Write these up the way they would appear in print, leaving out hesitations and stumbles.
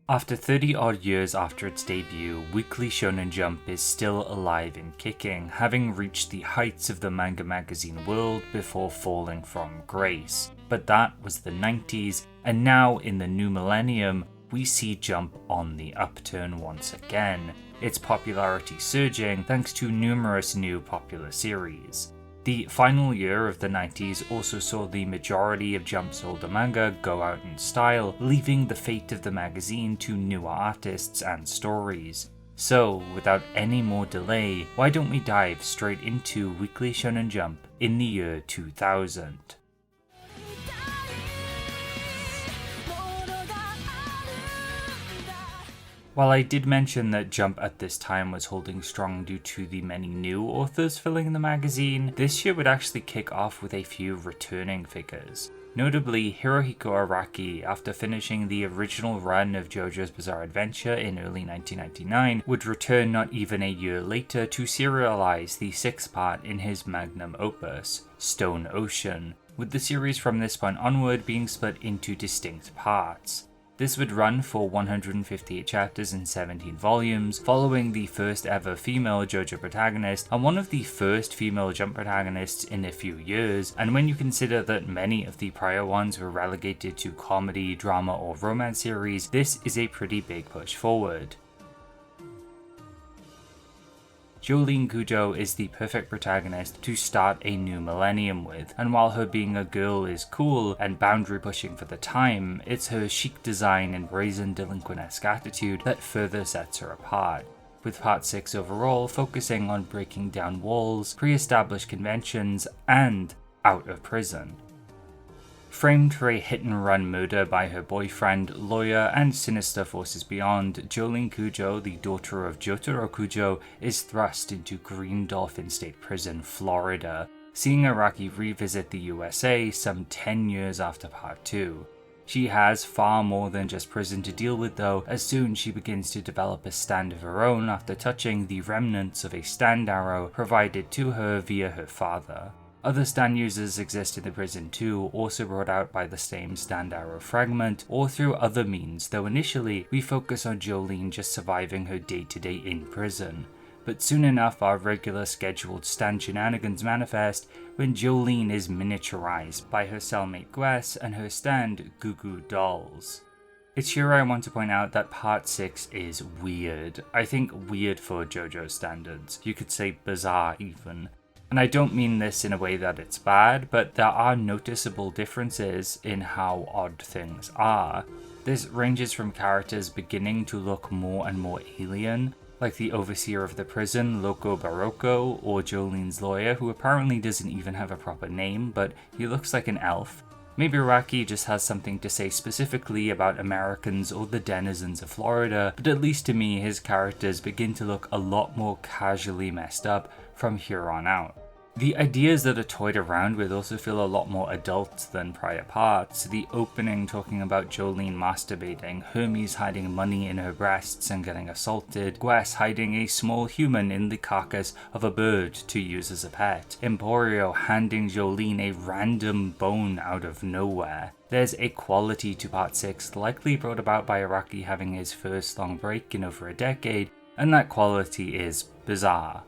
After 30 odd years after its debut, Weekly Shonen Jump is still alive and kicking, having reached the heights of the manga magazine world before falling from grace. But that was the 90s, and now in the new millennium, we see Jump on the upturn once again, its popularity surging thanks to numerous new popular series. The final year of the 90s also saw the majority of Jump's older manga go out in style, leaving the fate of the magazine to newer artists and stories. So, without any more delay, why don't we dive straight into Weekly Shonen Jump in the year 2000. While I did mention that Jump at this time was holding strong due to the many new authors filling the magazine, this year would actually kick off with a few returning figures. Notably, Hirohiko Araki, after finishing the original run of JoJo's Bizarre Adventure in early 1999, would return not even a year later to serialize the 6th part in his magnum opus, Stone Ocean, with the series from this point onward being split into distinct parts. This would run for 158 chapters and 17 volumes, following the first ever female JoJo protagonist and one of the first female Jump protagonists in a few years, and when you consider that many of the prior ones were relegated to comedy, drama or romance series, this is a pretty big push forward. Jolene Kujo is the perfect protagonist to start a new millennium with, and while her being a girl is cool and boundary pushing for the time, it's her chic design and brazen delinquent-esque attitude that further sets her apart, with Part 6 overall focusing on breaking down walls, pre-established conventions, and out of prison. Framed for a hit-and-run murder by her boyfriend, lawyer, and sinister forces beyond, Jolene Kujo, the daughter of Jotaro Kujo, is thrust into Green Dolphin State Prison, Florida, seeing Araki revisit the USA some 10 years after Part 2. She has far more than just prison to deal with though, as soon she begins to develop a stand of her own after touching the remnants of a stand arrow provided to her via her father. Other stand users exist in the prison too, also brought out by the same stand arrow fragment, or through other means, though initially we focus on Jolene just surviving her day-to-day in prison. But soon enough our regular scheduled stand shenanigans manifest when Jolene is miniaturized by her cellmate Gwes and her stand Goo Goo Dolls. It's here I want to point out that Part 6 is weird. I think weird for JoJo standards. You could say bizarre even. And I don't mean this in a way that it's bad, but there are noticeable differences in how odd things are. This ranges from characters beginning to look more and more alien, like the overseer of the prison, Loco Barocco, or Jolene's lawyer, who apparently doesn't even have a proper name, but he looks like an elf. Maybe Araki just has something to say specifically about Americans or the denizens of Florida, but at least to me his characters begin to look a lot more casually messed up from here on out. The ideas that are toyed around with also feel a lot more adult than prior parts. The opening talking about Jolene masturbating, Hermes hiding money in her breasts and getting assaulted, Gwes hiding a small human in the carcass of a bird to use as a pet, Emporio handing Jolene a random bone out of nowhere. There's a quality to Part 6 likely brought about by Araki having his first long break in over a decade, and that quality is bizarre.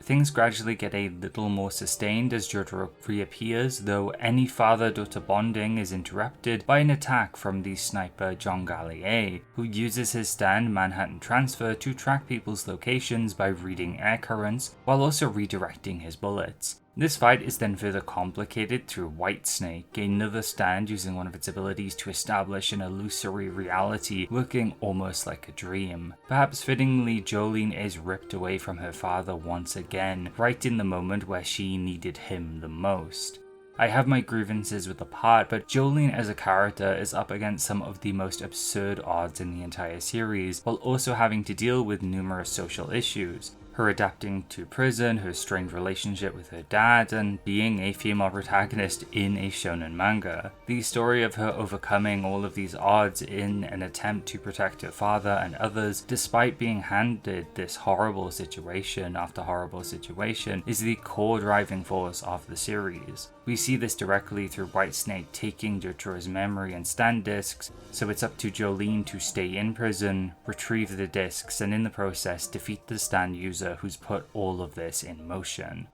Things gradually get a little more sustained as Jotaro reappears, though any father-daughter bonding is interrupted by an attack from the sniper John Gallier, who uses his stand Manhattan Transfer to track people's locations by reading air currents, while also redirecting his bullets. This fight is then further complicated through Whitesnake, another stand using one of its abilities to establish an illusory reality working almost like a dream. Perhaps fittingly, Jolene is ripped away from her father once again, right in the moment where she needed him the most. I have my grievances with the part, but Jolene as a character is up against some of the most absurd odds in the entire series, while also having to deal with numerous social issues. her adapting to prison, her strained relationship with her dad, and being a female protagonist in a shonen manga. The story of her overcoming all of these odds in an attempt to protect her father and others, despite being handed this horrible situation after horrible situation, is the core driving force of the series. We see this directly through Whitesnake taking Jotaro's memory and stand discs, so it's up to Jolyne to stay in prison, retrieve the discs, and in the process defeat the stand user who's put all of this in motion.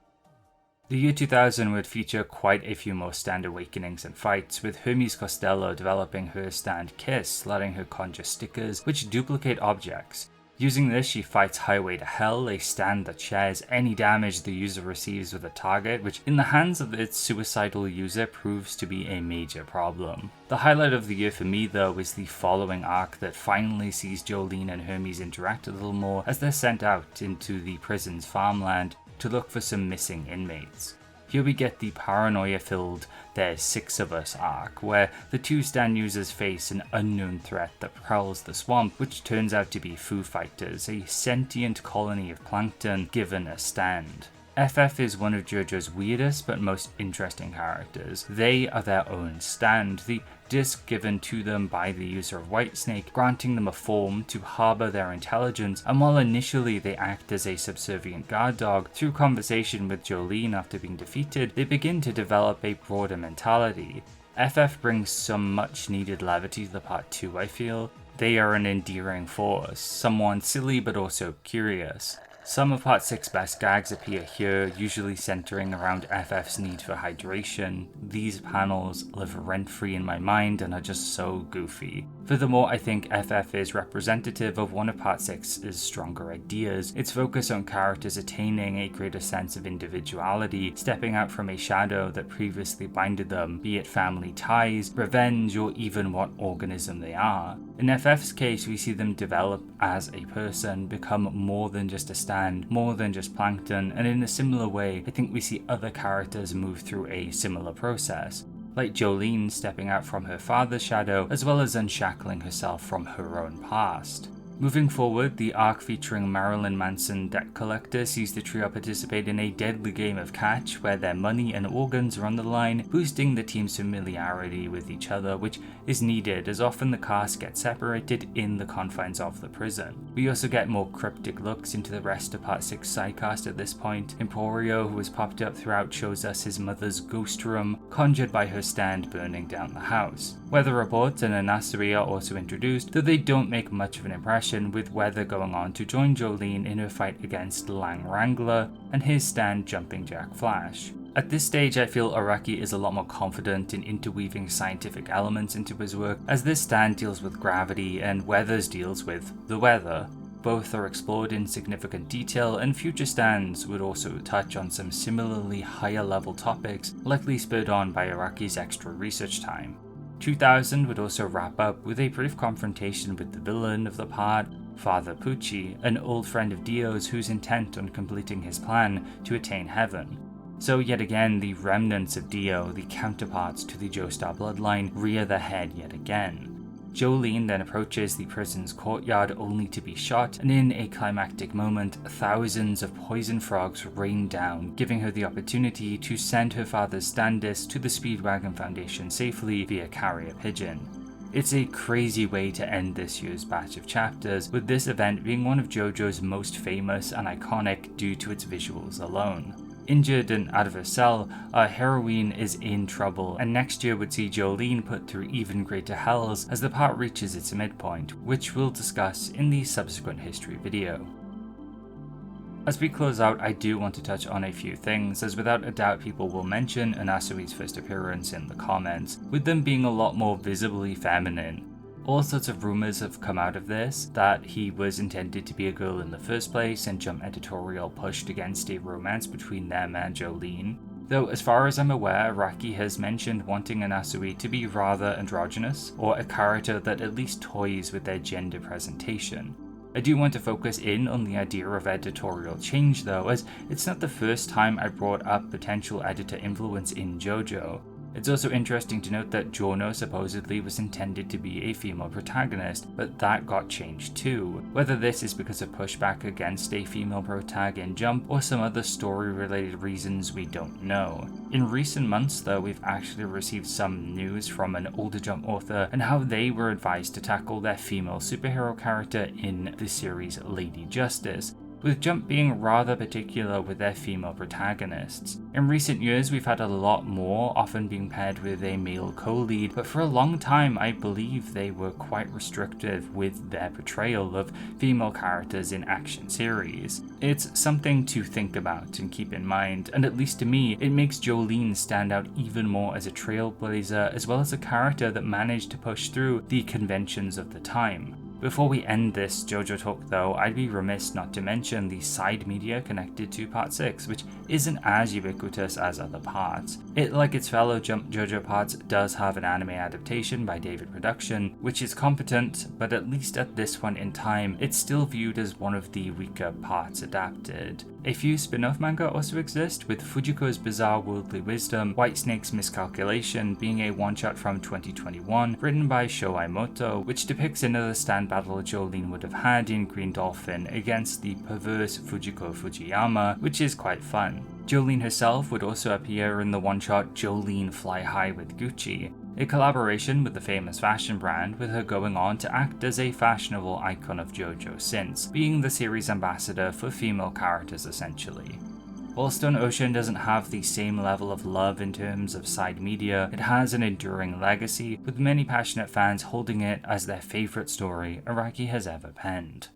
The year 2000 would feature quite a few more stand awakenings and fights, with Hermes Costello developing her stand Kiss, letting her conjure stickers which duplicate objects. Using this, she fights Highway to Hell, a stand that shares any damage the user receives with a target, which in the hands of its suicidal user proves to be a major problem. The highlight of the year for me though is the following arc that finally sees Jolyne and Hermes interact a little more as they're sent out into the prison's farmland to look for some missing inmates. Here we get the paranoia-filled "there's 6 of us" arc, where the two stand users face an unknown threat that prowls the swamp, which turns out to be Foo Fighters, a sentient colony of plankton given a stand. FF is one of JoJo's weirdest but most interesting characters. They are their own stand, the disc given to them by the user of Whitesnake, granting them a form to harbour their intelligence, and while initially they act as a subservient guard dog, through conversation with Jolyne after being defeated, they begin to develop a broader mentality. FF brings some much needed levity to the part 2, I feel. They are an endearing force, someone silly but also curious. Some of Part 6's best gags appear here, usually centering around FF's need for hydration. These panels live rent-free in my mind and are just so goofy. Furthermore, I think FF is representative of one of Part 6's stronger ideas, its focus on characters attaining a greater sense of individuality, stepping out from a shadow that previously binded them, be it family ties, revenge, or even what organism they are. In FF's case, we see them develop as a person, become more than just a stand, more than just plankton, and in a similar way, I think we see other characters move through a similar process, like Jolyne stepping out from her father's shadow, as well as unshackling herself from her own past. Moving forward, the arc featuring Marilyn Manson debt collector sees the trio participate in a deadly game of catch where their money and organs are on the line, boosting the team's familiarity with each other, which is needed as often the cast get separated in the confines of the prison. We also get more cryptic looks into the rest of Part 6 sidecast at this point. Emporio, who has popped up throughout, shows us his mother's ghost room, conjured by her stand burning down the house. Weather Report and Anasui are also introduced, though they don't make much of an impression, with Weather going on to join Jolyne in her fight against Lang Wrangler and his stand Jumping Jack Flash. At this stage, I feel Araki is a lot more confident in interweaving scientific elements into his work, as this stand deals with gravity and Weather's deals with the weather. Both are explored in significant detail, and future stands would also touch on some similarly higher level topics, likely spurred on by Araki's extra research time. 2000 would also wrap up with a brief confrontation with the villain of the part, Father Pucci, an old friend of Dio's who's intent on completing his plan to attain heaven. So yet again, the remnants of Dio, the counterparts to the Joestar bloodline, rear their head yet again. Jolyne then approaches the prison's courtyard only to be shot, and in a climactic moment, thousands of poison frogs rain down, giving her the opportunity to send her father's stand disc to the Speedwagon Foundation safely via carrier pigeon. It's a crazy way to end this year's batch of chapters, with this event being one of JoJo's most famous and iconic due to its visuals alone. Injured and out of her cell, our heroine is in trouble, and next year would see Jolyne put through even greater hells as the part reaches its midpoint, which we'll discuss in the subsequent history video. As we close out, I do want to touch on a few things, as without a doubt people will mention Anasui's first appearance in the comments, with them being a lot more visibly feminine. All sorts of rumours have come out of this, that he was intended to be a girl in the first place, and Jump Editorial pushed against a romance between them and Jolyne. Though as far as I'm aware, Araki has mentioned wanting Anasui to be rather androgynous, or a character that at least toys with their gender presentation. I do want to focus in on the idea of editorial change though, as it's not the first time I brought up potential editor influence in JoJo. It's also interesting to note that Giorno supposedly was intended to be a female protagonist, but that got changed too. Whether this is because of pushback against a female protag in Jump or some other story-related reasons, we don't know. In recent months though, we've actually received some news from an older Jump author and how they were advised to tackle their female superhero character in the series Lady Justice, with Jump being rather particular with their female protagonists. In recent years, we've had a lot more, often being paired with a male co-lead, but for a long time I believe they were quite restrictive with their portrayal of female characters in action series. It's something to think about and keep in mind, and at least to me, it makes Jolene stand out even more as a trailblazer, as well as a character that managed to push through the conventions of the time. Before we end this JoJo talk though, I'd be remiss not to mention the side media connected to Part 6, which isn't as ubiquitous as other parts. It, like its fellow Jump JoJo parts, does have an anime adaptation by David Production, which is competent, but at least at this point in time, it's still viewed as one of the weaker parts adapted. A few spin-off manga also exist, with Fujiko's Bizarre Worldly Wisdom, Whitesnake's Miscalculation being a one-shot from 2021, written by Shoei Moto, which depicts another stand battle Jolene would have had in Green Dolphin against the perverse Fujiko Fujiyama, which is quite fun. Jolene herself would also appear in the one-shot Jolene Fly High with Gucci, a collaboration with the famous fashion brand, with her going on to act as a fashionable icon of JoJo since, being the series ambassador for female characters essentially. While Stone Ocean doesn't have the same level of love in terms of side media, it has an enduring legacy, with many passionate fans holding it as their favourite story Araki has ever penned.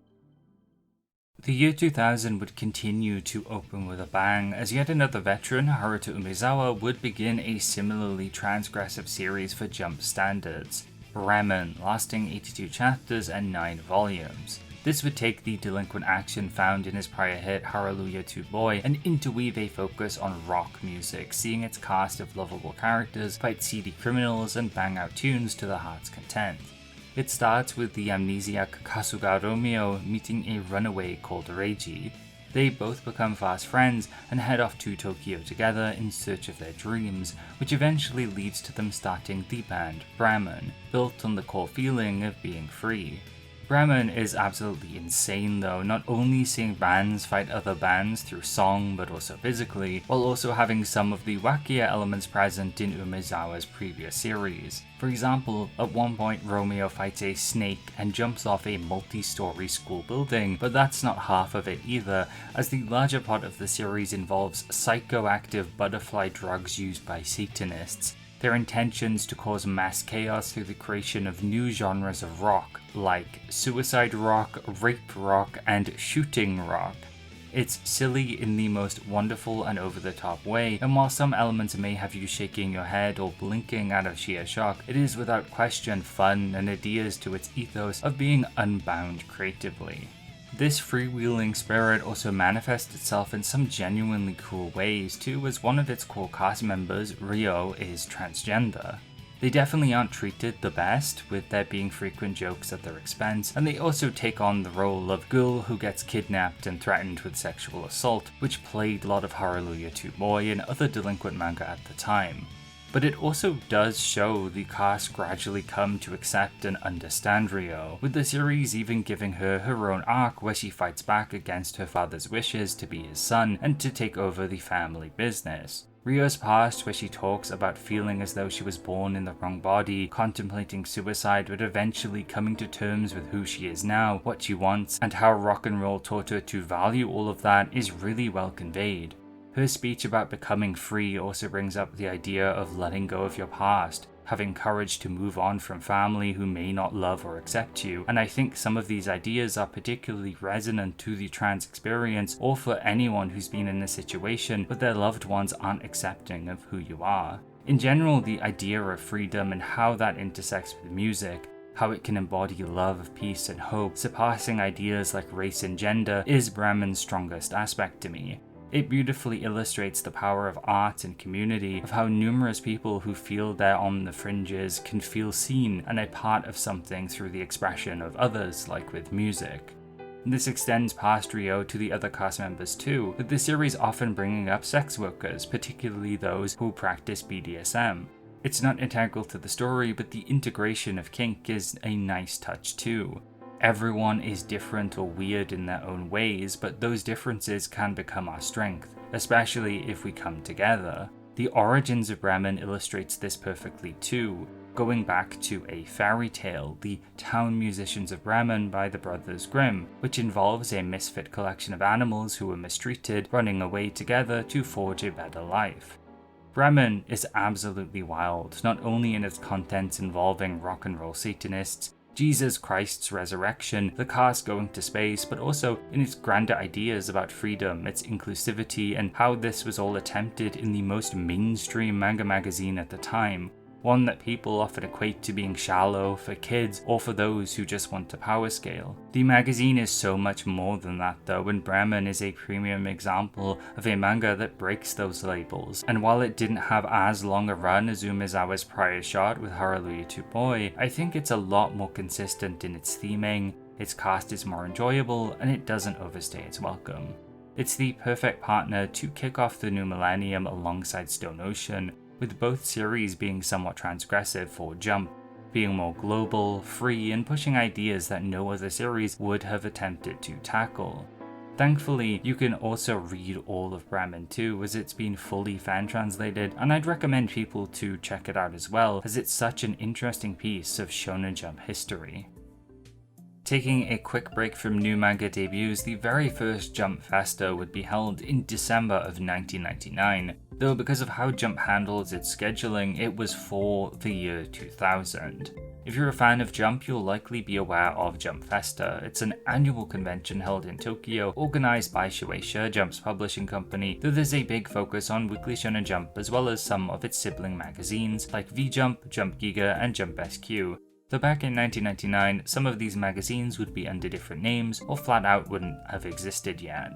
The year 2000 would continue to open with a bang, as yet another veteran, Haruto Umezawa, would begin a similarly transgressive series for Jump standards, Bremen, lasting 82 chapters and 9 volumes. This would take the delinquent action found in his prior hit Hallelujah 2 Boy and interweave a focus on rock music, seeing its cast of lovable characters fight seedy criminals and bang out tunes to the heart's content. It starts with the amnesiac Kasuga Romeo meeting a runaway called Reiji. They both become fast friends and head off to Tokyo together in search of their dreams, which eventually leads to them starting the band Bremen, built on the core feeling of being free. Bremen is absolutely insane though, not only seeing bands fight other bands through song but also physically, while also having some of the wackier elements present in Umezawa's previous series. For example, at one point Romeo fights a snake and jumps off a multi-story school building, but that's not half of it either, as the larger part of the series involves psychoactive butterfly drugs used by Satanists. Their intentions to cause mass chaos through the creation of new genres of rock, like suicide rock, rape rock, and shooting rock. It's silly in the most wonderful and over-the-top way, and while some elements may have you shaking your head or blinking out of sheer shock, it is without question fun and adheres to its ethos of being unbound creatively. This freewheeling spirit also manifests itself in some genuinely cool ways too, as one of its core cast members, Ryo, is transgender. They definitely aren't treated the best, with there being frequent jokes at their expense, and they also take on the role of girl who gets kidnapped and threatened with sexual assault, which plagued a lot of Hallelujah 2 Boy and other delinquent manga at the time. But it also does show the cast gradually come to accept and understand Ryo, with the series even giving her her own arc where she fights back against her father's wishes to be his son and to take over the family business. Ryo's past, where she talks about feeling as though she was born in the wrong body, contemplating suicide, but eventually coming to terms with who she is now, what she wants, and how rock and roll taught her to value all of that, is really well conveyed. Her speech about becoming free also brings up the idea of letting go of your past, having courage to move on from family who may not love or accept you, and I think some of these ideas are particularly resonant to the trans experience or for anyone who's been in a situation but their loved ones aren't accepting of who you are. In general, the idea of freedom and how that intersects with music, how it can embody love, peace, and hope, surpassing ideas like race and gender, is Bremen's strongest aspect to me. It beautifully illustrates the power of art and community, of how numerous people who feel they're on the fringes can feel seen and a part of something through the expression of others, like with music. This extends past Ryo to the other cast members too, with the series often bringing up sex workers, particularly those who practice BDSM. It's not integral to the story, but the integration of kink is a nice touch too. Everyone is different or weird in their own ways, but those differences can become our strength, especially if we come together. The origins of Bremen illustrates this perfectly too, going back to a fairy tale, The Town Musicians of Bremen by the Brothers Grimm, which involves a misfit collection of animals who were mistreated running away together to forge a better life. Bremen is absolutely wild, not only in its contents involving rock and roll Satanists, Jesus Christ's resurrection, the cast going to space, but also in its grander ideas about freedom, its inclusivity, and how this was all attempted in the most mainstream manga magazine at the time, one that people often equate to being shallow for kids or for those who just want to power scale. The magazine is so much more than that though, and Bremen is a premium example of a manga that breaks those labels, and while it didn't have as long a run as Umezawa's prior shot with Hallelujah to Boy, I think it's a lot more consistent in its theming, its cast is more enjoyable, and it doesn't overstay its welcome. It's the perfect partner to kick off the new millennium alongside Stone Ocean, with both series being somewhat transgressive for Jump, being more global, free, and pushing ideas that no other series would have attempted to tackle. Thankfully, you can also read all of Bremen too, as it's been fully fan translated, and I'd recommend people to check it out as well, as it's such an interesting piece of Shonen Jump history. Taking a quick break from new manga debuts, the very first Jump Festa would be held in December of 1999, though because of how Jump handles its scheduling, it was for the year 2000. If you're a fan of Jump, you'll likely be aware of Jump Festa. It's an annual convention held in Tokyo, organized by Shueisha, Jump's publishing company, though there's a big focus on Weekly Shonen Jump as well as some of its sibling magazines like V-Jump, Jump Giga, and Jump SQ. Though back in 1999, some of these magazines would be under different names or flat out wouldn't have existed yet.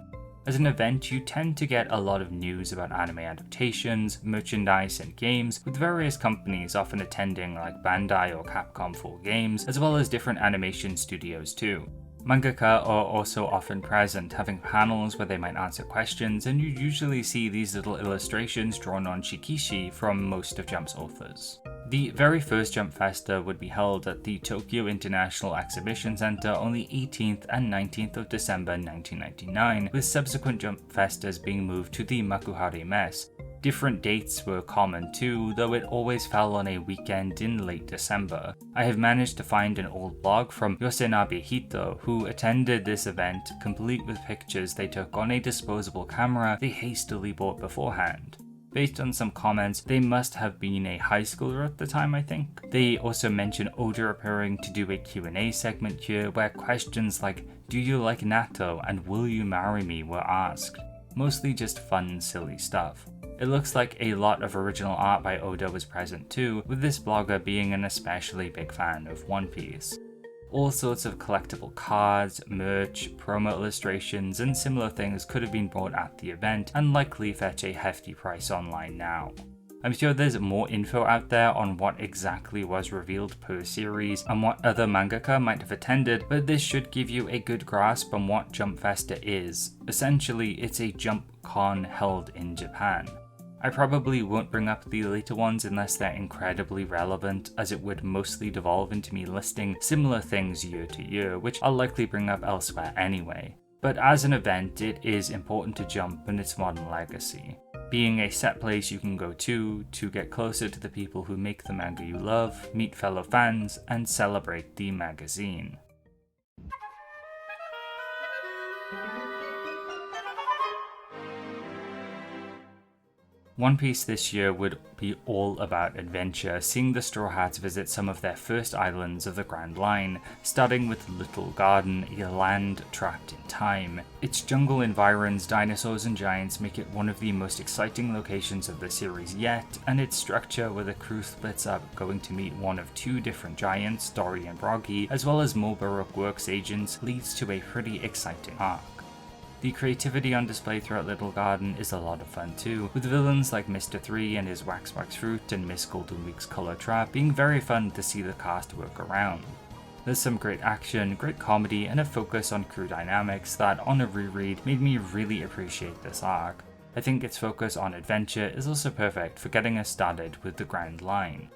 As an event, you tend to get a lot of news about anime adaptations, merchandise, and games, with various companies often attending like Bandai or Capcom for games, as well as different animation studios too. Mangaka are also often present, having panels where they might answer questions, and you usually see these little illustrations drawn on shikishi from most of Jump's authors. The very first Jump Festa would be held at the Tokyo International Exhibition Center on the 18th and 19th of December 1999, with subsequent Jump Festas being moved to the Makuhari Mess. Different dates were common too, though it always fell on a weekend in late December. I have managed to find an old blog from Yosenabe Hito, who attended this event, complete with pictures they took on a disposable camera they hastily bought beforehand. Based on some comments, they must have been a high schooler at the time, I think. They also mention Oda appearing to do a Q&A segment here where questions like, "Do you like natto?" and "Will you marry me?" were asked. Mostly just fun, silly stuff. It looks like a lot of original art by Oda was present too, with this blogger being an especially big fan of One Piece. All sorts of collectible cards, merch, promo illustrations, and similar things could have been bought at the event and likely fetch a hefty price online now. I'm sure there's more info out there on what exactly was revealed per series and what other mangaka might have attended, but this should give you a good grasp on what Jump Festa is. Essentially, it's a Jump Con held in Japan. I probably won't bring up the later ones unless they're incredibly relevant, as it would mostly devolve into me listing similar things year to year, which I'll likely bring up elsewhere anyway. But as an event, it is important to Jump and its modern legacy, being a set place you can go to get closer to the people who make the manga you love, meet fellow fans, and celebrate the magazine. One Piece this year would be all about adventure, seeing the Straw Hats visit some of their first islands of the Grand Line, starting with Little Garden, a land trapped in time. Its jungle environs, dinosaurs and giants make it one of the most exciting locations of the series yet, and its structure where the crew splits up going to meet one of two different giants, Dory and Broggy, as well as more Baroque works agents, leads to a pretty exciting arc. The creativity on display throughout Little Garden is a lot of fun too, with villains like Mr. 3 and his Wax Fruit and Miss Golden Week's Color Trap being very fun to see the cast work around. There's some great action, great comedy, and a focus on crew dynamics that, on a reread, made me really appreciate this arc. I think its focus on adventure is also perfect for getting us started with the Grand Line.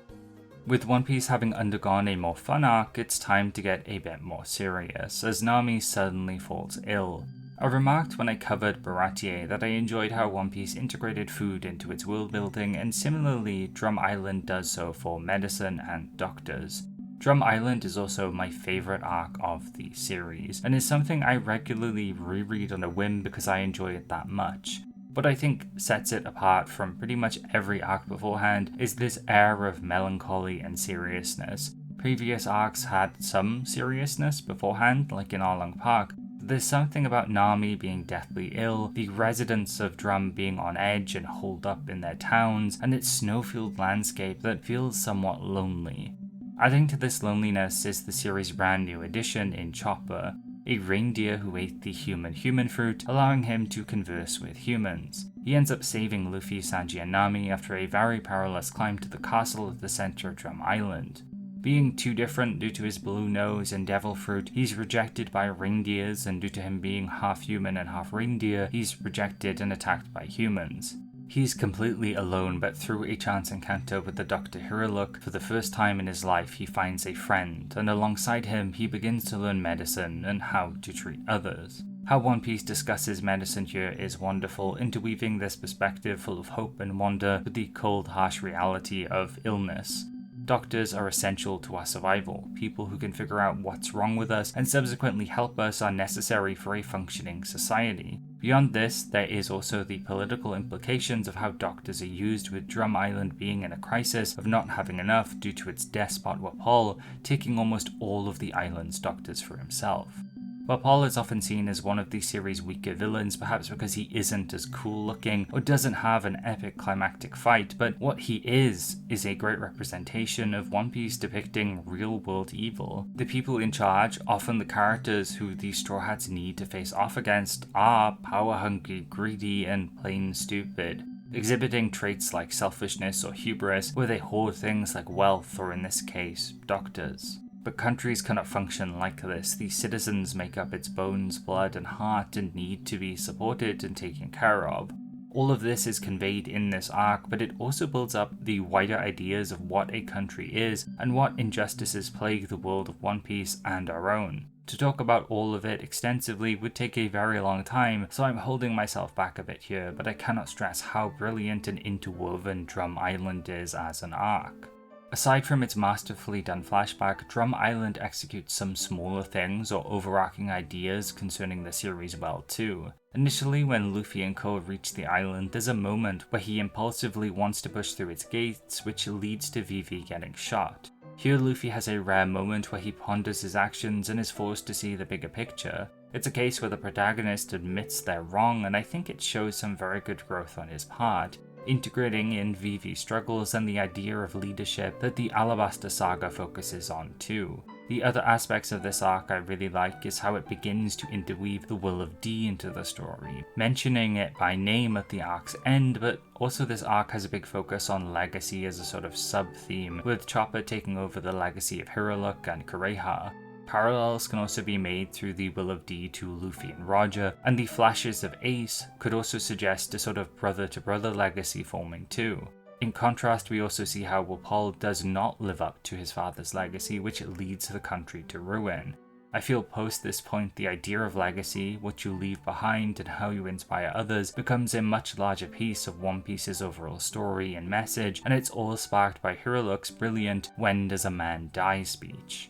With One Piece having undergone a more fun arc, it's time to get a bit more serious, as Nami suddenly falls ill. I remarked when I covered Baratie that I enjoyed how One Piece integrated food into its world building, and similarly, Drum Island does so for medicine and doctors. Drum Island is also my favourite arc of the series, and is something I regularly reread on a whim because I enjoy it that much. What I think sets it apart from pretty much every arc beforehand is this air of melancholy and seriousness. Previous arcs had some seriousness beforehand, like in Arlong Park, but there's something about Nami being deathly ill, the residents of Drum being on edge and holed up in their towns, and its snowfield landscape that feels somewhat lonely. Adding to this loneliness is the series' brand new addition in Chopper, a reindeer who ate the human fruit, allowing him to converse with humans. He ends up saving Luffy, Sanji, and Nami after a very perilous climb to the castle at the center of Drum Island. Being too different due to his blue nose and devil fruit, he's rejected by reindeers, and due to him being half human and half reindeer, he's rejected and attacked by humans. He's completely alone, but through a chance encounter with the Dr. Hiruluk, for the first time in his life he finds a friend, and alongside him he begins to learn medicine and how to treat others. How One Piece discusses medicine here is wonderful, interweaving this perspective full of hope and wonder with the cold, harsh reality of illness. Doctors are essential to our survival. People who can figure out what's wrong with us and subsequently help us are necessary for a functioning society. Beyond this, there is also the political implications of how doctors are used, with Drum Island being in a crisis of not having enough due to its despot Wapol taking almost all of the island's doctors for himself. Wapol is often seen as one of the series' weaker villains, perhaps because he isn't as cool looking or doesn't have an epic climactic fight, but what he is a great representation of One Piece depicting real-world evil. The people in charge, often the characters who the Straw Hats need to face off against, are power-hungry, greedy, and plain stupid, exhibiting traits like selfishness or hubris, where they hoard things like wealth or, in this case, doctors. But countries cannot function like this. The citizens make up its bones, blood, and heart and need to be supported and taken care of. All of this is conveyed in this arc, but it also builds up the wider ideas of what a country is and what injustices plague the world of One Piece and our own. To talk about all of it extensively would take a very long time, so I'm holding myself back a bit here, but I cannot stress how brilliant and interwoven Drum Island is as an arc. Aside from its masterfully done flashback, Drum Island executes some smaller things or overarching ideas concerning the series well too. Initially, when Luffy and Co reach the island, there's a moment where he impulsively wants to push through its gates, which leads to Vivi getting shot. Here Luffy has a rare moment where he ponders his actions and is forced to see the bigger picture. It's a case where the protagonist admits they're wrong, and I think it shows some very good growth on his part, integrating in Vivi's struggles and the idea of leadership that the Alabasta saga focuses on too. The other aspects of this arc I really like is how it begins to interweave the will of D into the story, mentioning it by name at the arc's end, but also this arc has a big focus on legacy as a sort of sub-theme, with Chopper taking over the legacy of Hiruluk and Kureha. Parallels can also be made through the will of D to Luffy and Roger, and the flashes of Ace could also suggest a sort of brother-to-brother legacy forming too. In contrast, we also see how Wapol does not live up to his father's legacy, which leads the country to ruin. I feel post this point the idea of legacy, what you leave behind and how you inspire others, becomes a much larger piece of One Piece's overall story and message, and it's all sparked by Hiruluk's brilliant "When does a man die" speech.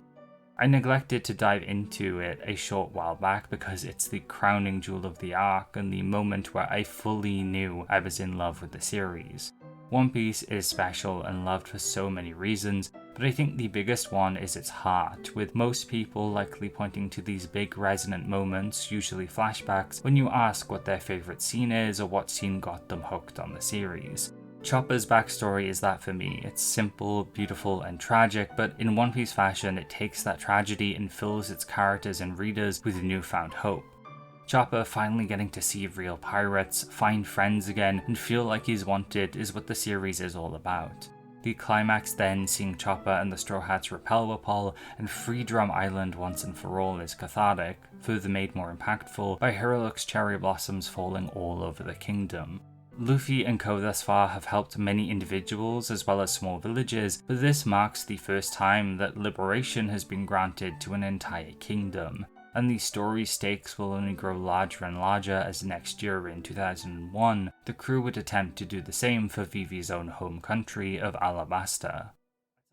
I neglected to dive into it a short while back because it's the crowning jewel of the arc and the moment where I fully knew I was in love with the series. One Piece is special and loved for so many reasons, but I think the biggest one is its heart, with most people likely pointing to these big resonant moments, usually flashbacks, when you ask what their favourite scene is or what scene got them hooked on the series. Chopper's backstory is that for me. It's simple, beautiful, and tragic, but in One Piece fashion, it takes that tragedy and fills its characters and readers with newfound hope. Chopper finally getting to see real pirates, find friends again, and feel like he's wanted is what the series is all about. The climax then, seeing Chopper and the Straw Hats repel Wapol and free Drum Island once and for all, is cathartic, further made more impactful by Hiruluk's cherry blossoms falling all over the kingdom. Luffy and co thus far have helped many individuals as well as small villages, but this marks the first time that liberation has been granted to an entire kingdom, and the story stakes will only grow larger and larger as next year in 2001, the crew would attempt to do the same for Vivi's own home country of Alabasta.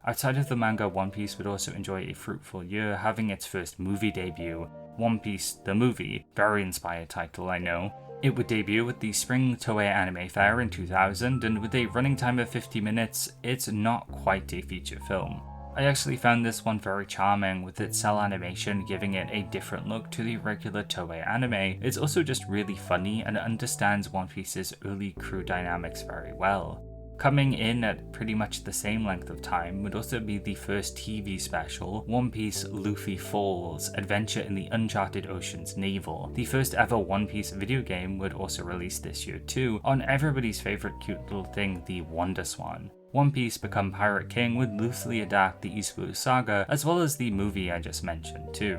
Outside of the manga, One Piece would also enjoy a fruitful year, having its first movie debut, One Piece the Movie, very inspired title I know. It would debut at the Spring Toei Anime Fair in 2000, and with a running time of 50 minutes, it's not quite a feature film. I actually found this one very charming, with its cell animation giving it a different look to the regular Toei anime. It's also just really funny and understands One Piece's early crew dynamics very well. Coming in at pretty much the same length of time would also be the first TV special, One Piece Luffy Falls, Adventure in the Uncharted Oceans Naval. The first ever One Piece video game would also release this year too, on everybody's favourite cute little thing, the Wonder Swan. One Piece Become Pirate King would loosely adapt the East Blue Saga, as well as the movie I just mentioned too.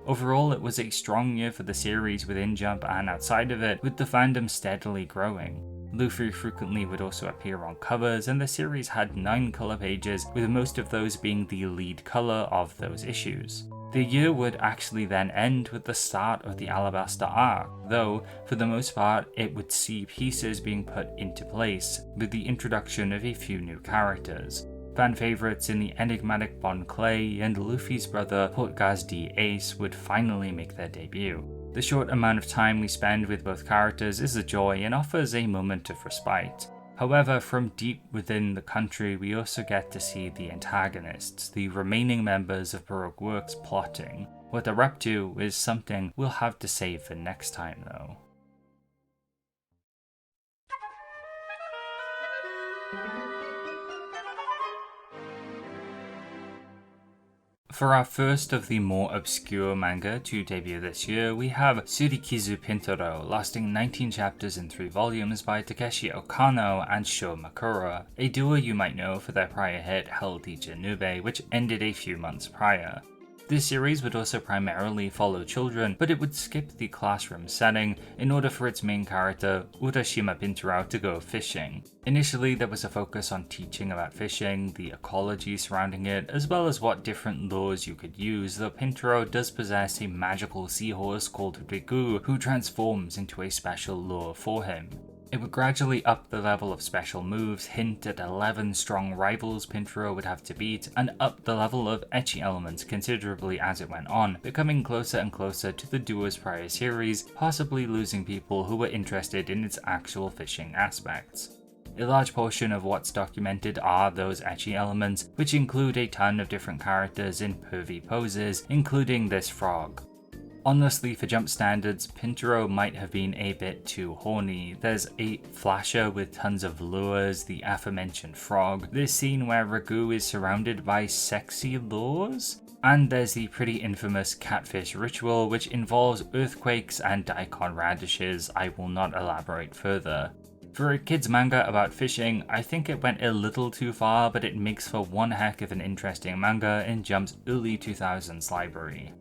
Overall, it was a strong year for the series within Jump and outside of it, with the fandom steadily growing. Luffy frequently would also appear on covers, and the series had 9 colour pages, with most of those being the lead colour of those issues. The year would actually then end with the start of the Alabasta arc, though, for the most part, it would see pieces being put into place, with the introduction of a few new characters. Fan favourites in the enigmatic Bon Clay and Luffy's brother Portgas D. Ace would finally make their debut. The short amount of time we spend with both characters is a joy and offers a moment of respite. However, from deep within the country, we also get to see the antagonists, the remaining members of Baroque Works plotting. What they're up to is something we'll have to save for next time though. For our first of the more obscure manga to debut this year, we have Tsurikkizu Pintarou, lasting 19 chapters in 3 volumes by Takeshi Okano and Sho Makura, a duo you might know for their prior hit Hell Teacher Nube, which ended a few months prior. This series would also primarily follow children, but it would skip the classroom setting in order for its main character, Urashima Pintarou, to go fishing. Initially, there was a focus on teaching about fishing, the ecology surrounding it, as well as what different lures you could use, though Pintarou does possess a magical seahorse called Riku, who transforms into a special lure for him. It would gradually up the level of special moves, hint at 11 strong rivals Pintarou would have to beat, and up the level of ecchi elements considerably as it went on, becoming closer and closer to the duo's prior series, possibly losing people who were interested in its actual fishing aspects. A large portion of what's documented are those ecchi elements, which include a ton of different characters in pervy poses, including this frog. Honestly, for Jump standards, Pintarou might have been a bit too horny. There's a flasher with tons of lures, the aforementioned frog, this scene where Ragu is surrounded by sexy lures, and there's the pretty infamous catfish ritual which involves earthquakes and daikon radishes. I will not elaborate further. For a kids manga about fishing, I think it went a little too far, but it makes for one heck of an interesting manga in Jump's early 2000s library.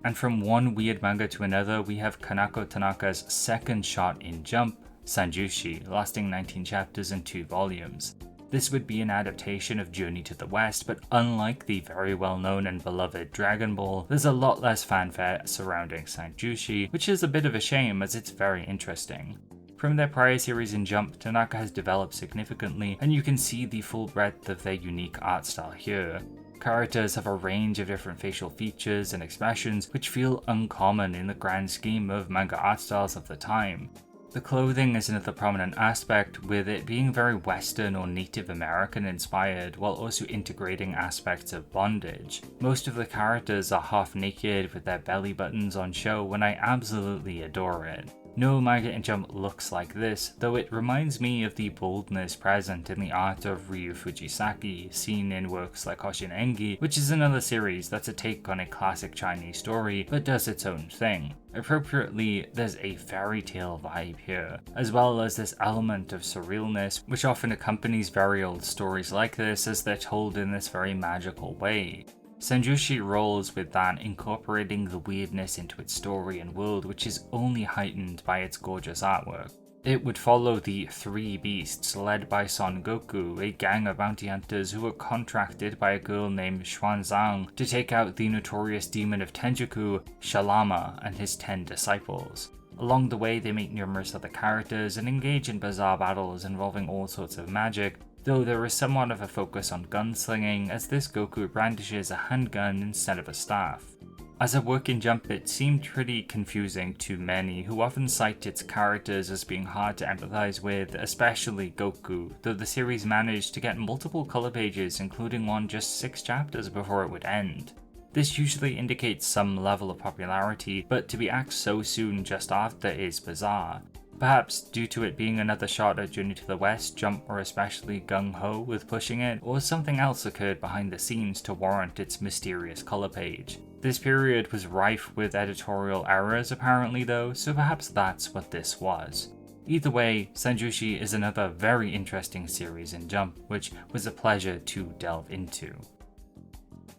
And from one weird manga to another, we have Kanako Tanaka's second shot in Jump, Sanjuushi, lasting 19 chapters and 2 volumes. This would be an adaptation of Journey to the West, but unlike the very well-known and beloved Dragon Ball, there's a lot less fanfare surrounding Sanjuushi, which is a bit of a shame as it's very interesting. From their prior series in Jump, Tanaka has developed significantly, and you can see the full breadth of their unique art style here. Characters have a range of different facial features and expressions which feel uncommon in the grand scheme of manga art styles of the time. The clothing is another prominent aspect, with it being very Western or Native American inspired, while also integrating aspects of bondage. Most of the characters are half naked with their belly buttons on show, and I absolutely adore it. No manga in Jump looks like this, though it reminds me of the boldness present in the art of Ryu Fujisaki, seen in works like Hoshin Engi, which is another series that's a take on a classic Chinese story, but does its own thing. Appropriately, there's a fairy tale vibe here, as well as this element of surrealness, which often accompanies very old stories like this as they're told in this very magical way. Sanjuushi rolls with that, incorporating the weirdness into its story and world, which is only heightened by its gorgeous artwork. It would follow the Three Beasts led by Son Goku, a gang of bounty hunters who were contracted by a girl named Xuanzang to take out the notorious demon of Tenjiku, Shalama, and his 10 disciples. Along the way, they meet numerous other characters and engage in bizarre battles involving all sorts of magic, though there is somewhat of a focus on gunslinging as this Goku brandishes a handgun instead of a staff. As a work in Jump, it seemed pretty confusing to many, who often cite its characters as being hard to empathize with, especially Goku, though the series managed to get multiple color pages, including one just 6 chapters before it would end. This usually indicates some level of popularity, but to be axed so soon just after is bizarre. Perhaps due to it being another shot at Journey to the West, Jump were especially gung-ho with pushing it, or something else occurred behind the scenes to warrant its mysterious color page. This period was rife with editorial errors apparently though, so perhaps that's what this was. Either way, Sanjuushi is another very interesting series in Jump, which was a pleasure to delve into.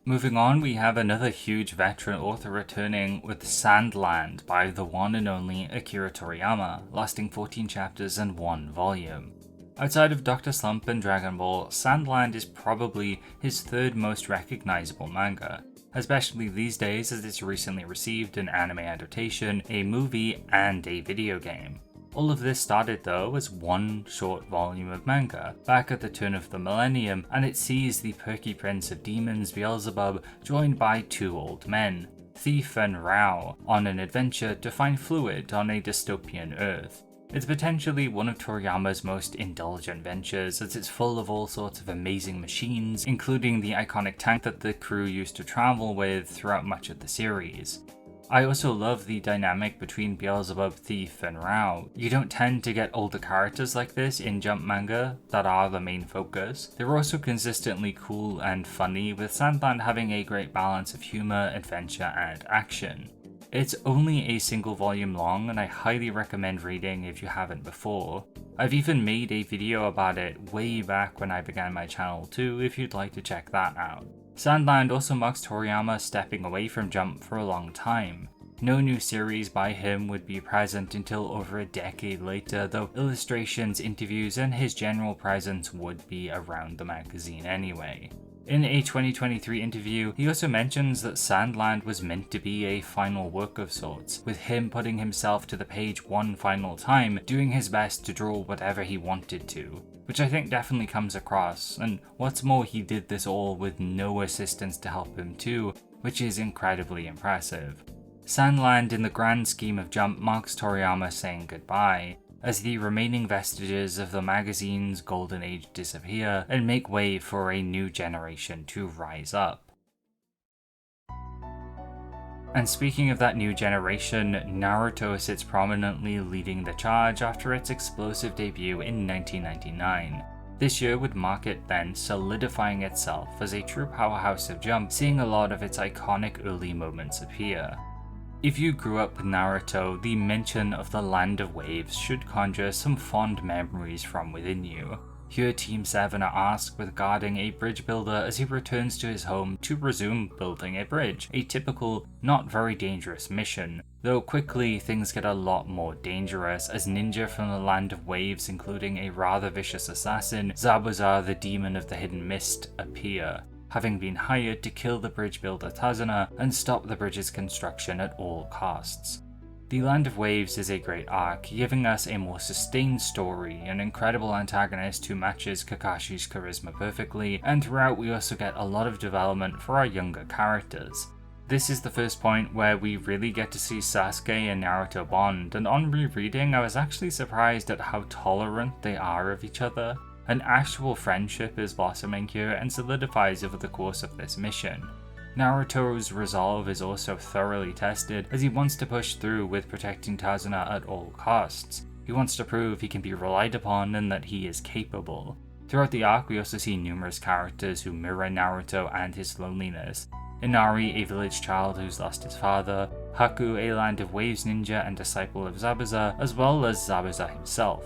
Moving on, we have another huge veteran author returning with Sandland by the one and only Akira Toriyama, lasting 14 chapters and 1 volume. Outside of Dr. Slump and Dragon Ball, Sandland is probably his 3rd most recognizable manga, especially these days as it's recently received an anime adaptation, a movie, and a video game. All of this started though as one short volume of manga, back at the turn of the Millennium, and it sees the perky prince of demons Beelzebub joined by 2 old men, Thief and Rao, on an adventure to find fluid on a dystopian Earth. It's potentially one of Toriyama's most indulgent ventures, as it's full of all sorts of amazing machines, including the iconic tank that the crew used to travel with throughout much of the series. I also love the dynamic between Beelzebub, Thief, and Rao. You don't tend to get older characters like this in Jump manga that are the main focus. They're also consistently cool and funny, with Sandland having a great balance of humor, adventure, and action. It's only a single volume long, and I highly recommend reading if you haven't before. I've even made a video about it way back when I began my channel too, if you'd like to check that out. Sandland also marks Toriyama stepping away from Jump for a long time. No new series by him would be present until over a decade later, though illustrations, interviews, and his general presence would be around the magazine anyway. In a 2023 interview, he also mentions that Sandland was meant to be a final work of sorts, with him putting himself to the page one final time, doing his best to draw whatever he wanted to, which I think definitely comes across, and what's more, he did this all with no assistance to help him too, which is incredibly impressive. Sandland in the grand scheme of Jump marks Toriyama saying goodbye, as the remaining vestiges of the magazine's golden age disappear and make way for a new generation to rise up. And speaking of that new generation, Naruto sits prominently leading the charge after its explosive debut in 1999. This year would mark it then solidifying itself as a true powerhouse of Jump, seeing a lot of its iconic early moments appear. If you grew up with Naruto, the mention of the Land of Waves should conjure some fond memories from within you. Here Team 7 are asked with guarding a bridge builder as he returns to his home to resume building a bridge, a typical, not very dangerous mission, though quickly things get a lot more dangerous as ninja from the Land of Waves, including a rather vicious assassin, Zabuza the demon of the hidden mist, appear, having been hired to kill the bridge builder Tazuna and stop the bridge's construction at all costs. The Land of Waves is a great arc, giving us a more sustained story, an incredible antagonist who matches Kakashi's charisma perfectly, and throughout we also get a lot of development for our younger characters. This is the first point where we really get to see Sasuke and Naruto bond, and on rereading I was actually surprised at how tolerant they are of each other. An actual friendship is blossoming here and solidifies over the course of this mission. Naruto's resolve is also thoroughly tested as he wants to push through with protecting Tazuna at all costs. He wants to prove he can be relied upon and that he is capable. Throughout the arc we also see numerous characters who mirror Naruto and his loneliness. Inari, a village child who's lost his father, Haku, a Land of Waves ninja and disciple of Zabuza, as well as Zabuza himself.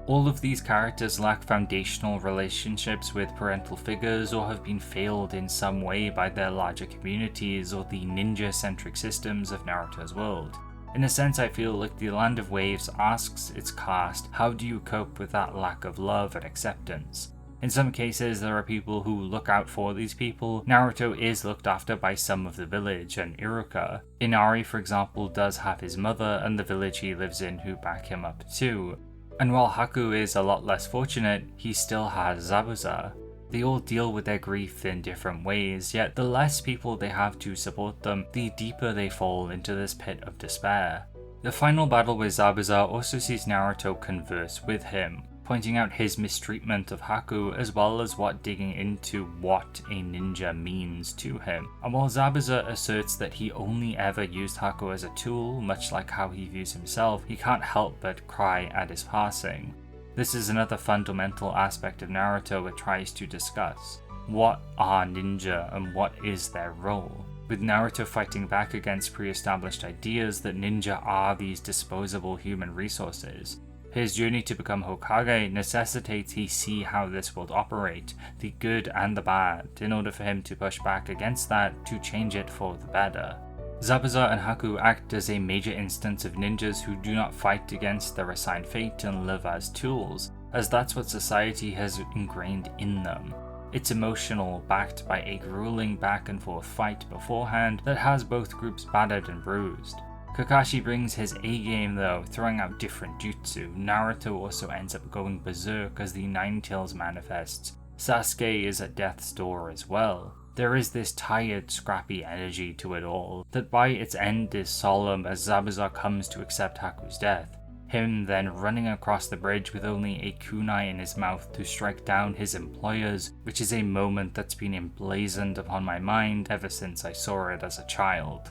All of these characters lack foundational relationships with parental figures or have been failed in some way by their larger communities or the ninja-centric systems of Naruto's world. In a sense, I feel like The Land of Waves asks its cast, how do you cope with that lack of love and acceptance? In some cases, there are people who look out for these people. Naruto is looked after by some of the village and Iruka. Inari, for example, does have his mother and the village he lives in who back him up too. And while Haku is a lot less fortunate, he still has Zabuza. They all deal with their grief in different ways, yet the less people they have to support them, the deeper they fall into this pit of despair. The final battle with Zabuza also sees Naruto converse with him, pointing out his mistreatment of Haku as well as what digging into what a ninja means to him. And while Zabuza asserts that he only ever used Haku as a tool, much like how he views himself, he can't help but cry at his passing. This is another fundamental aspect of Naruto it tries to discuss. What are ninja and what is their role? With Naruto fighting back against pre-established ideas that ninja are these disposable human resources, his journey to become Hokage necessitates he see how this world operate, the good and the bad, in order for him to push back against that to change it for the better. Zabuza and Haku act as a major instance of ninjas who do not fight against their assigned fate and live as tools, as that's what society has ingrained in them. It's emotional, backed by a grueling back and forth fight beforehand that has both groups battered and bruised. Kakashi brings his A-game though, throwing out different jutsu. Naruto also ends up going berserk as the Nine Tails manifests. Sasuke is at death's door as well. There is this tired, scrappy energy to it all, that by its end is solemn as Zabuza comes to accept Haku's death. Him then running across the bridge with only a kunai in his mouth to strike down his employers, which is a moment that's been emblazoned upon my mind ever since I saw it as a child.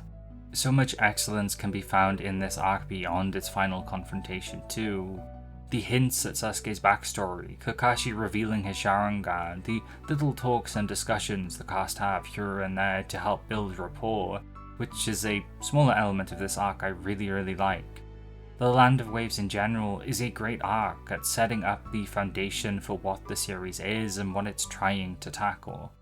So much excellence can be found in this arc beyond its final confrontation too. The hints at Sasuke's backstory, Kakashi revealing his Sharingan, the little talks and discussions the cast have here and there to help build rapport, which is a smaller element of this arc I really like. The Land of Waves in general is a great arc at setting up the foundation for what the series is and what it's trying to tackle.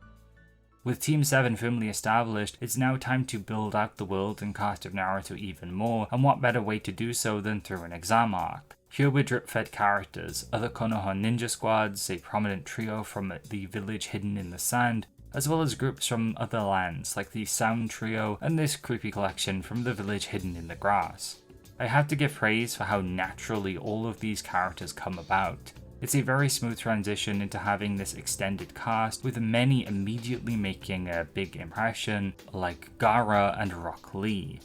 With Team 7 firmly established, it's now time to build out the world and cast of Naruto even more, and what better way to do so than through an exam arc. Here we're drip-fed characters, other Konoha ninja squads, a prominent trio from the village hidden in the sand, as well as groups from other lands like the Sound Trio and this creepy collection from the village hidden in the grass. I have to give praise for how naturally all of these characters come about. It's a very smooth transition into having this extended cast, with many immediately making a big impression, like Gaara and Rock Lee.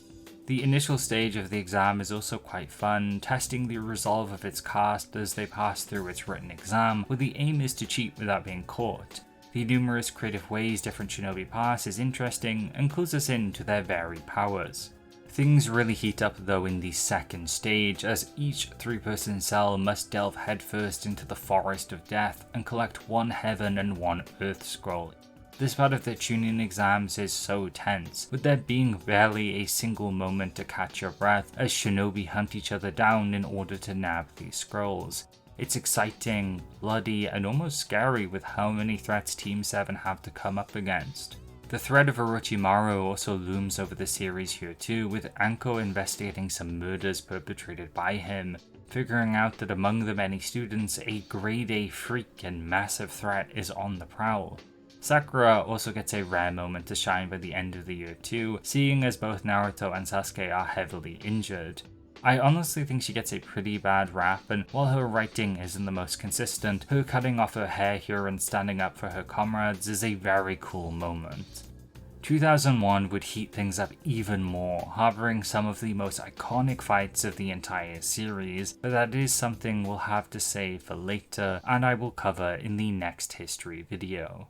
The initial stage of the exam is also quite fun, testing the resolve of its cast as they pass through its written exam, where the aim is to cheat without being caught. The numerous creative ways different shinobi pass is interesting and clues us in to their varied powers. Things really heat up though in the second stage, as each 3-person cell must delve headfirst into the forest of death and collect one heaven and one earth scroll. This part of the Chunin exams is so tense, with there being barely a single moment to catch your breath as shinobi hunt each other down in order to nab these scrolls. It's exciting, bloody, and almost scary with how many threats Team 7 have to come up against. The threat of Orochimaru also looms over the series here too, with Anko investigating some murders perpetrated by him, figuring out that among the many students, a grade A freak and massive threat is on the prowl. Sakura also gets a rare moment to shine by the end of the year too, seeing as both Naruto and Sasuke are heavily injured. I honestly think she gets a pretty bad rap, and while her writing isn't the most consistent, her cutting off her hair here and standing up for her comrades is a very cool moment. 2001 would heat things up even more, harboring some of the most iconic fights of the entire series, but that is something we'll have to save for later, and I will cover in the next history video.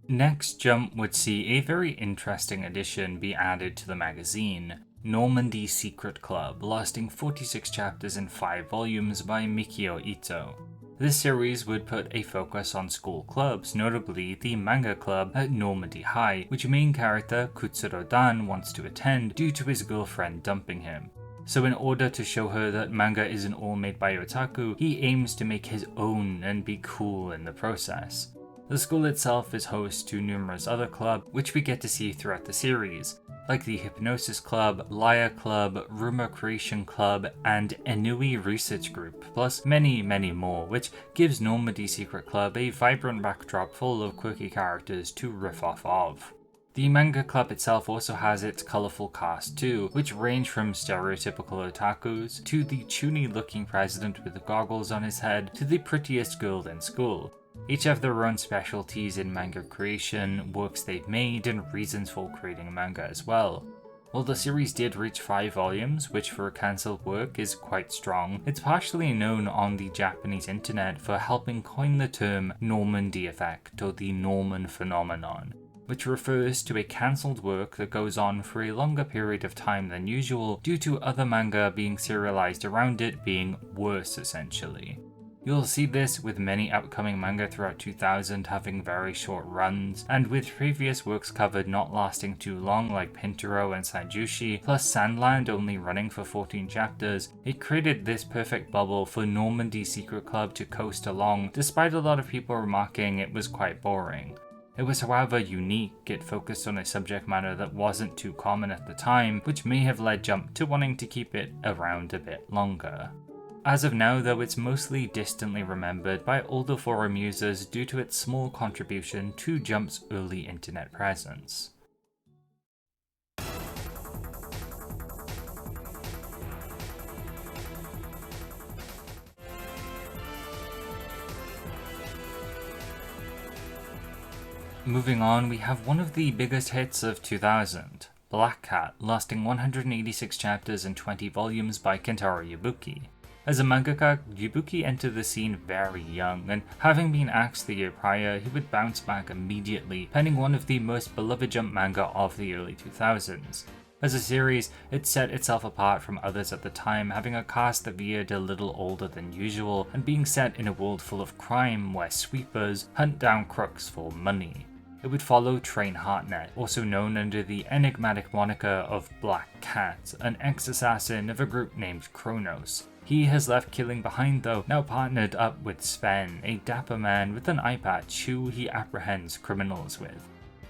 Next Jump would see a very interesting addition be added to the magazine. Normandy Secret Club, lasting 46 chapters in 5 volumes by Mikio Ito. This series would put a focus on school clubs, notably the Manga Club at Normandy High, which main character Kutsuro-dan wants to attend due to his girlfriend dumping him. So in order to show her that manga isn't all made by otaku, he aims to make his own and be cool in the process. The school itself is host to numerous other clubs, which we get to see throughout the series. like the Hypnosis Club, Liar Club, Rumor Creation Club, and Enui Research Group, plus many, many more, which gives Normandy Secret Club a vibrant backdrop full of quirky characters to riff off of. The manga club itself also has its colourful cast too, which range from stereotypical otakus, to the chuny looking president with goggles on his head, to the prettiest girl in school. Each have their own specialties in manga creation, works they've made, and reasons for creating manga as well. While the series did reach 5 volumes, which for a cancelled work is quite strong, it's partially known on the Japanese internet for helping coin the term Normandy effect, or the Norman phenomenon, which refers to a cancelled work that goes on for a longer period of time than usual due to other manga being serialized around it being worse essentially. You'll see this with many upcoming manga throughout 2000 having very short runs, and with previous works covered not lasting too long like Pintarou and Sanjuushi, plus Sandland only running for 14 chapters, it created this perfect bubble for Normandy Secret Club to coast along despite a lot of people remarking it was quite boring. It was however unique, it focused on a subject matter that wasn't too common at the time, which may have led Jump to wanting to keep it around a bit longer. As of now though, it's mostly distantly remembered by older forum users due to its small contribution to Jump's early internet presence. Moving on, we have one of the biggest hits of 2000, Black Cat, lasting 186 chapters and 20 volumes by Kentaro Yabuki. As a mangaka, Yabuki entered the scene very young, and having been axed the year prior, he would bounce back immediately, penning one of the most beloved Jump manga of the early 2000s. As a series, it set itself apart from others at the time, having a cast that veered a little older than usual, and being set in a world full of crime where sweepers hunt down crooks for money. It would follow Train Heartnet, also known under the enigmatic moniker of Black Cat, an ex-assassin of a group named Kronos. He has left killing behind though, now partnered up with Sven, a dapper man with an eye patch who he apprehends criminals with.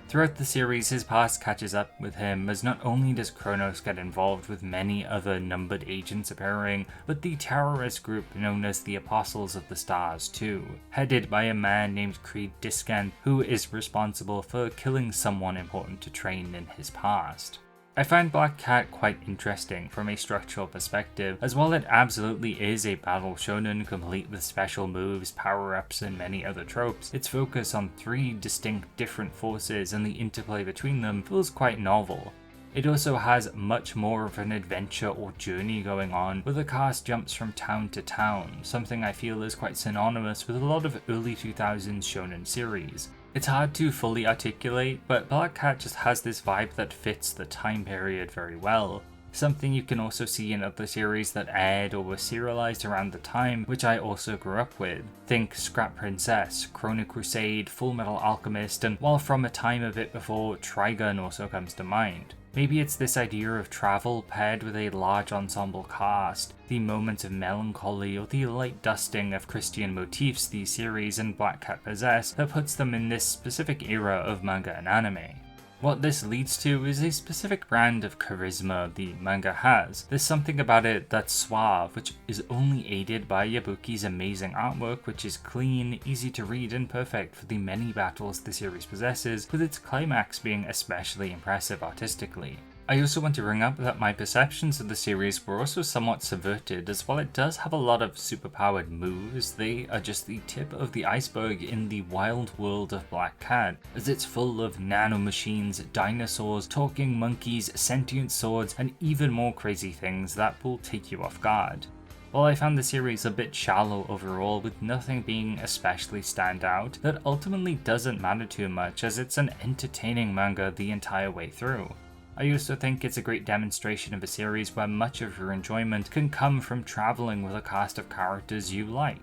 Throughout the series, his past catches up with him, as not only does Kronos get involved with many other numbered agents appearing, but the terrorist group known as the Apostles of the Stars too, headed by a man named Creed Discan, who is responsible for killing someone important to Train in his past. I find Black Cat quite interesting from a structural perspective, as while it absolutely is a battle shonen complete with special moves, power-ups, and many other tropes, its focus on 3 distinct different forces and the interplay between them feels quite novel. It also has much more of an adventure or journey going on, where the cast jumps from town to town, something I feel is quite synonymous with a lot of early 2000s shonen series. It's hard to fully articulate, but Black Cat just has this vibe that fits the time period very well. Something you can also see in other series that aired or were serialized around the time, which I also grew up with. Think Scrap Princess, Chrono Crusade, Full Metal Alchemist, and while from a time a bit before, Trigun also comes to mind. Maybe it's this idea of travel paired with a large ensemble cast, the moments of melancholy or the light dusting of Christian motifs these series and Black Cat possess that puts them in this specific era of manga and anime. What this leads to is a specific brand of charisma the manga has. There's something about it that's suave, which is only aided by Yabuki's amazing artwork, which is clean, easy to read, and perfect for the many battles the series possesses, with its climax being especially impressive artistically. I also want to bring up that my perceptions of the series were also somewhat subverted, as while it does have a lot of superpowered moves, they are just the tip of the iceberg in the wild world of Black Cat, as it's full of nanomachines, dinosaurs, talking monkeys, sentient swords, and even more crazy things that will take you off guard. While I found the series a bit shallow overall, with nothing being especially standout, that ultimately doesn't matter too much, as it's an entertaining manga the entire way through. I also think it's a great demonstration of a series where much of your enjoyment can come from traveling with a cast of characters you like.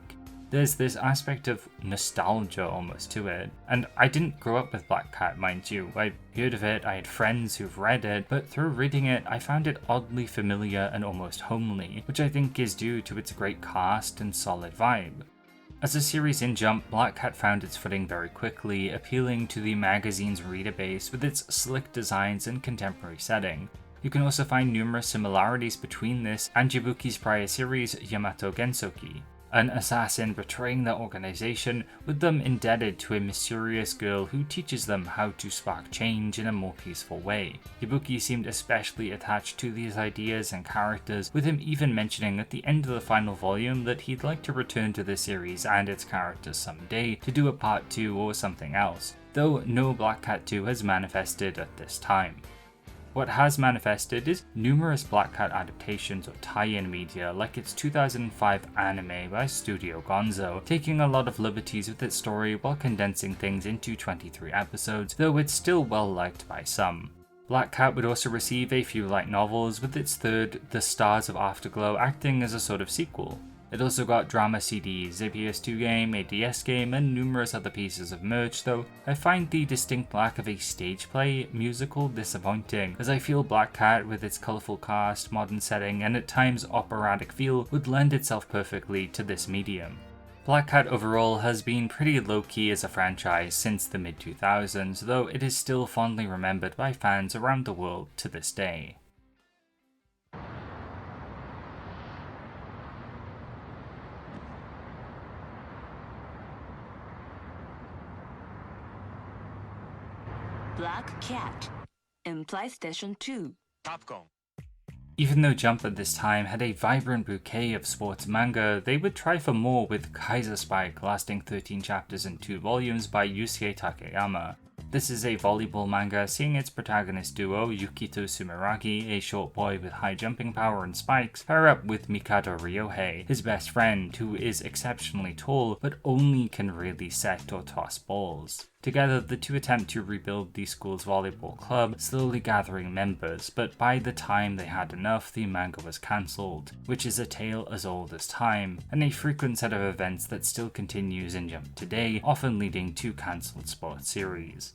There's this aspect of nostalgia almost to it, and I didn't grow up with Black Cat, mind you. I heard of it, I had friends who've read it, but through reading it I found it oddly familiar and almost homely, which I think is due to its great cast and solid vibe. As a series in Jump, Black Cat found its footing very quickly, appealing to the magazine's reader base with its slick designs and contemporary setting. You can also find numerous similarities between this and Jibuki's prior series Yamato Gensoki, an assassin betraying their organization, with them indebted to a mysterious girl who teaches them how to spark change in a more peaceful way. Jibuki seemed especially attached to these ideas and characters, with him even mentioning at the end of the final volume that he'd like to return to the series and its characters someday to do a part 2 or something else, though no Black Cat 2 has manifested at this time. What has manifested is numerous Black Cat adaptations or tie-in media, like its 2005 anime by Studio Gonzo, taking a lot of liberties with its story while condensing things into 23 episodes, though it's still well liked by some. Black Cat would also receive a few light novels, with its third, The Stars of Afterglow, acting as a sort of sequel. It also got drama CDs, a PS2 game, a DS game, and numerous other pieces of merch, though I find the distinct lack of a stage play musical disappointing, as I feel Black Cat, with its colourful cast, modern setting, and at times operatic feel, would lend itself perfectly to this medium. Black Cat overall has been pretty low-key as a franchise since the mid-2000s, though it is still fondly remembered by fans around the world to this day. Black Cat in PlayStation 2. Popcorn. Even though Jump at this time had a vibrant bouquet of sports manga, they would try for more with Kaiser Spike, lasting 13 chapters and 2 volumes by Yusuke Takeyama. This is a volleyball manga seeing its protagonist duo, Yukito Sumeragi, a short boy with high jumping power and spikes, pair up with Mikado Ryohei, his best friend, who is exceptionally tall but only can really set or toss balls. Together, the two attempt to rebuild the school's volleyball club, slowly gathering members, but by the time they had enough, the manga was cancelled, which is a tale as old as time, and a frequent set of events that still continues in Jump today, often leading to cancelled sports series.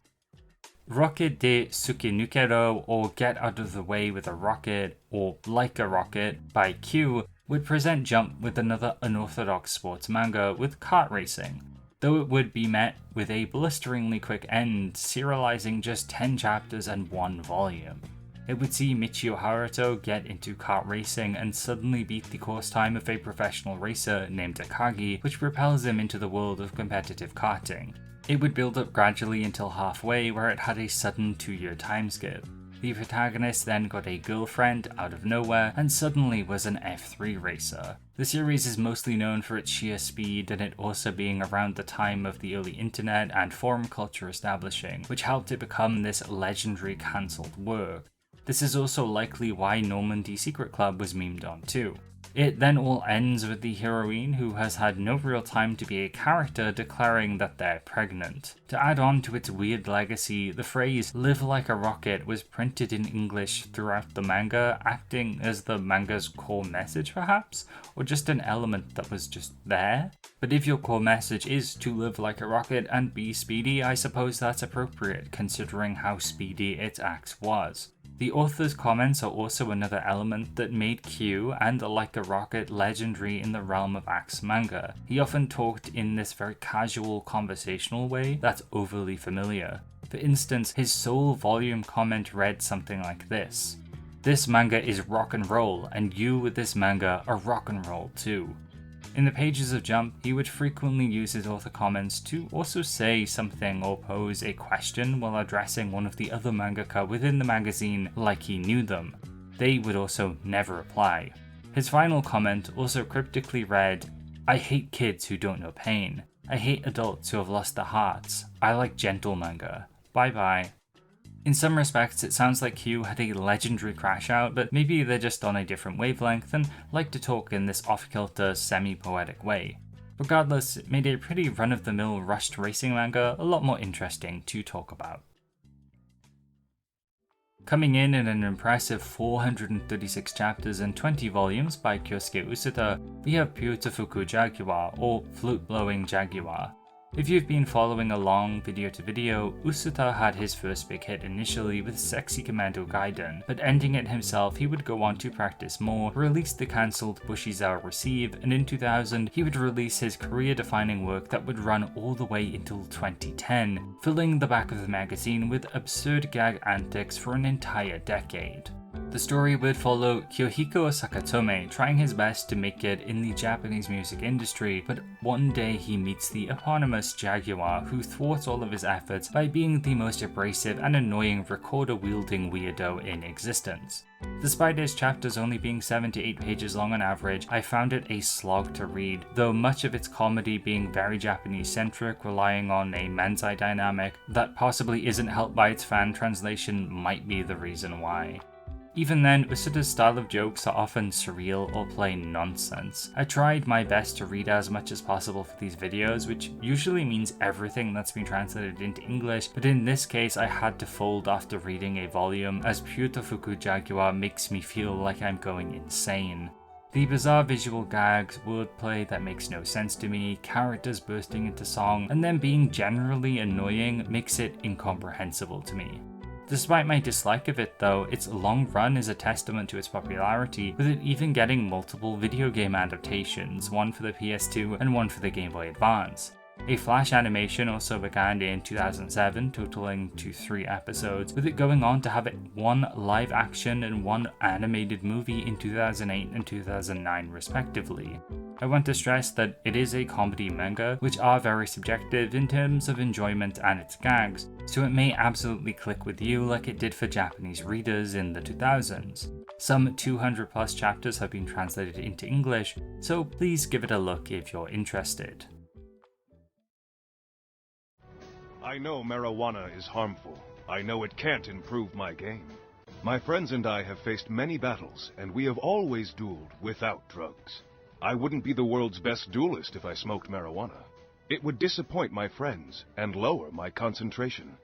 Rocket de Tsukinukero, or Get Out of the Way with a Rocket, or Like a Rocket, by Q, would present Jump with another unorthodox sports manga with kart racing, though it would be met with a blisteringly quick end, serializing just 10 chapters and 1 volume. It would see Michio Haruto get into kart racing and suddenly beat the course time of a professional racer named Akagi, which propels him into the world of competitive karting. It would build up gradually until halfway, where it had a sudden 2-year time skip. The protagonist then got a girlfriend out of nowhere and suddenly was an F3 racer. The series is mostly known for its sheer speed, and it also being around the time of the early internet and forum culture establishing, which helped it become this legendary cancelled work. This is also likely why Normandy Secret Club was memed on too. It then all ends with the heroine, who has had no real time to be a character, declaring that they're pregnant. To add on to its weird legacy, the phrase "live like a rocket" was printed in English throughout the manga, acting as the manga's core message perhaps, or just an element that was just there. But if your core message is to live like a rocket and be speedy, I suppose that's appropriate, considering how speedy its axe was. The author's comments are also another element that made Q and Like a Rocket legendary in the realm of axe manga. He often talked in this very casual conversational way that's overly familiar. For instance, his sole volume comment read something like this: "This manga is rock and roll, and you with this manga are rock and roll too." In the pages of Jump, he would frequently use his author comments to also say something or pose a question while addressing one of the other mangaka within the magazine like he knew them. They would also never reply. His final comment also cryptically read, "I hate kids who don't know pain. I hate adults who have lost their hearts. I like gentle manga. Bye bye." In some respects, it sounds like Q had a legendary crash out, but maybe they're just on a different wavelength and like to talk in this off-kilter, semi-poetic way. Regardless, it made a pretty run-of-the-mill rushed racing manga a lot more interesting to talk about. Coming in at an impressive 436 chapters and 20 volumes by Kyosuke Usuta, we have Fuku Jaguar, or Flute-Blowing Jaguar. If you've been following along video to video, Usuta had his first big hit initially with Sexy Commando Gaiden, but ending it himself he would go on to practice more, release the cancelled Bushizawa Receive, and in 2000 he would release his career-defining work that would run all the way until 2010, filling the back of the magazine with absurd gag antics for an entire decade. The story would follow Kyohiko Sakatome trying his best to make it in the Japanese music industry, but one day he meets the eponymous Jaguar, who thwarts all of his efforts by being the most abrasive and annoying recorder-wielding weirdo in existence. Despite his chapters only being 7 to 8 pages long on average, I found it a slog to read, though much of its comedy being very Japanese-centric, relying on a Menzai dynamic that possibly isn't helped by its fan translation might be the reason why. Even then, Usuta's style of jokes are often surreal or plain nonsense. I tried my best to read as much as possible for these videos, which usually means everything that's been translated into English, but in this case I had to fold after reading a volume, as pure Fuku Jaguar makes me feel like I'm going insane. The bizarre visual gags, wordplay that makes no sense to me, characters bursting into song, and then being generally annoying makes it incomprehensible to me. Despite my dislike of it though, its long run is a testament to its popularity, with it even getting multiple video game adaptations, one for the PS2 and one for the Game Boy Advance. A Flash animation also began in 2007, totaling to 3 episodes, with it going on to have one live action and one animated movie in 2008 and 2009 respectively. I want to stress that it is a comedy manga, which are very subjective in terms of enjoyment and its gags, so it may absolutely click with you like it did for Japanese readers in the 2000s. Some 200 plus chapters have been translated into English, so please give it a look if you're interested. I know marijuana is harmful. I know it can't improve my game. My friends and I have faced many battles, and we have always dueled without drugs. I wouldn't be the world's best duelist if I smoked marijuana. It would disappoint my friends and lower my concentration.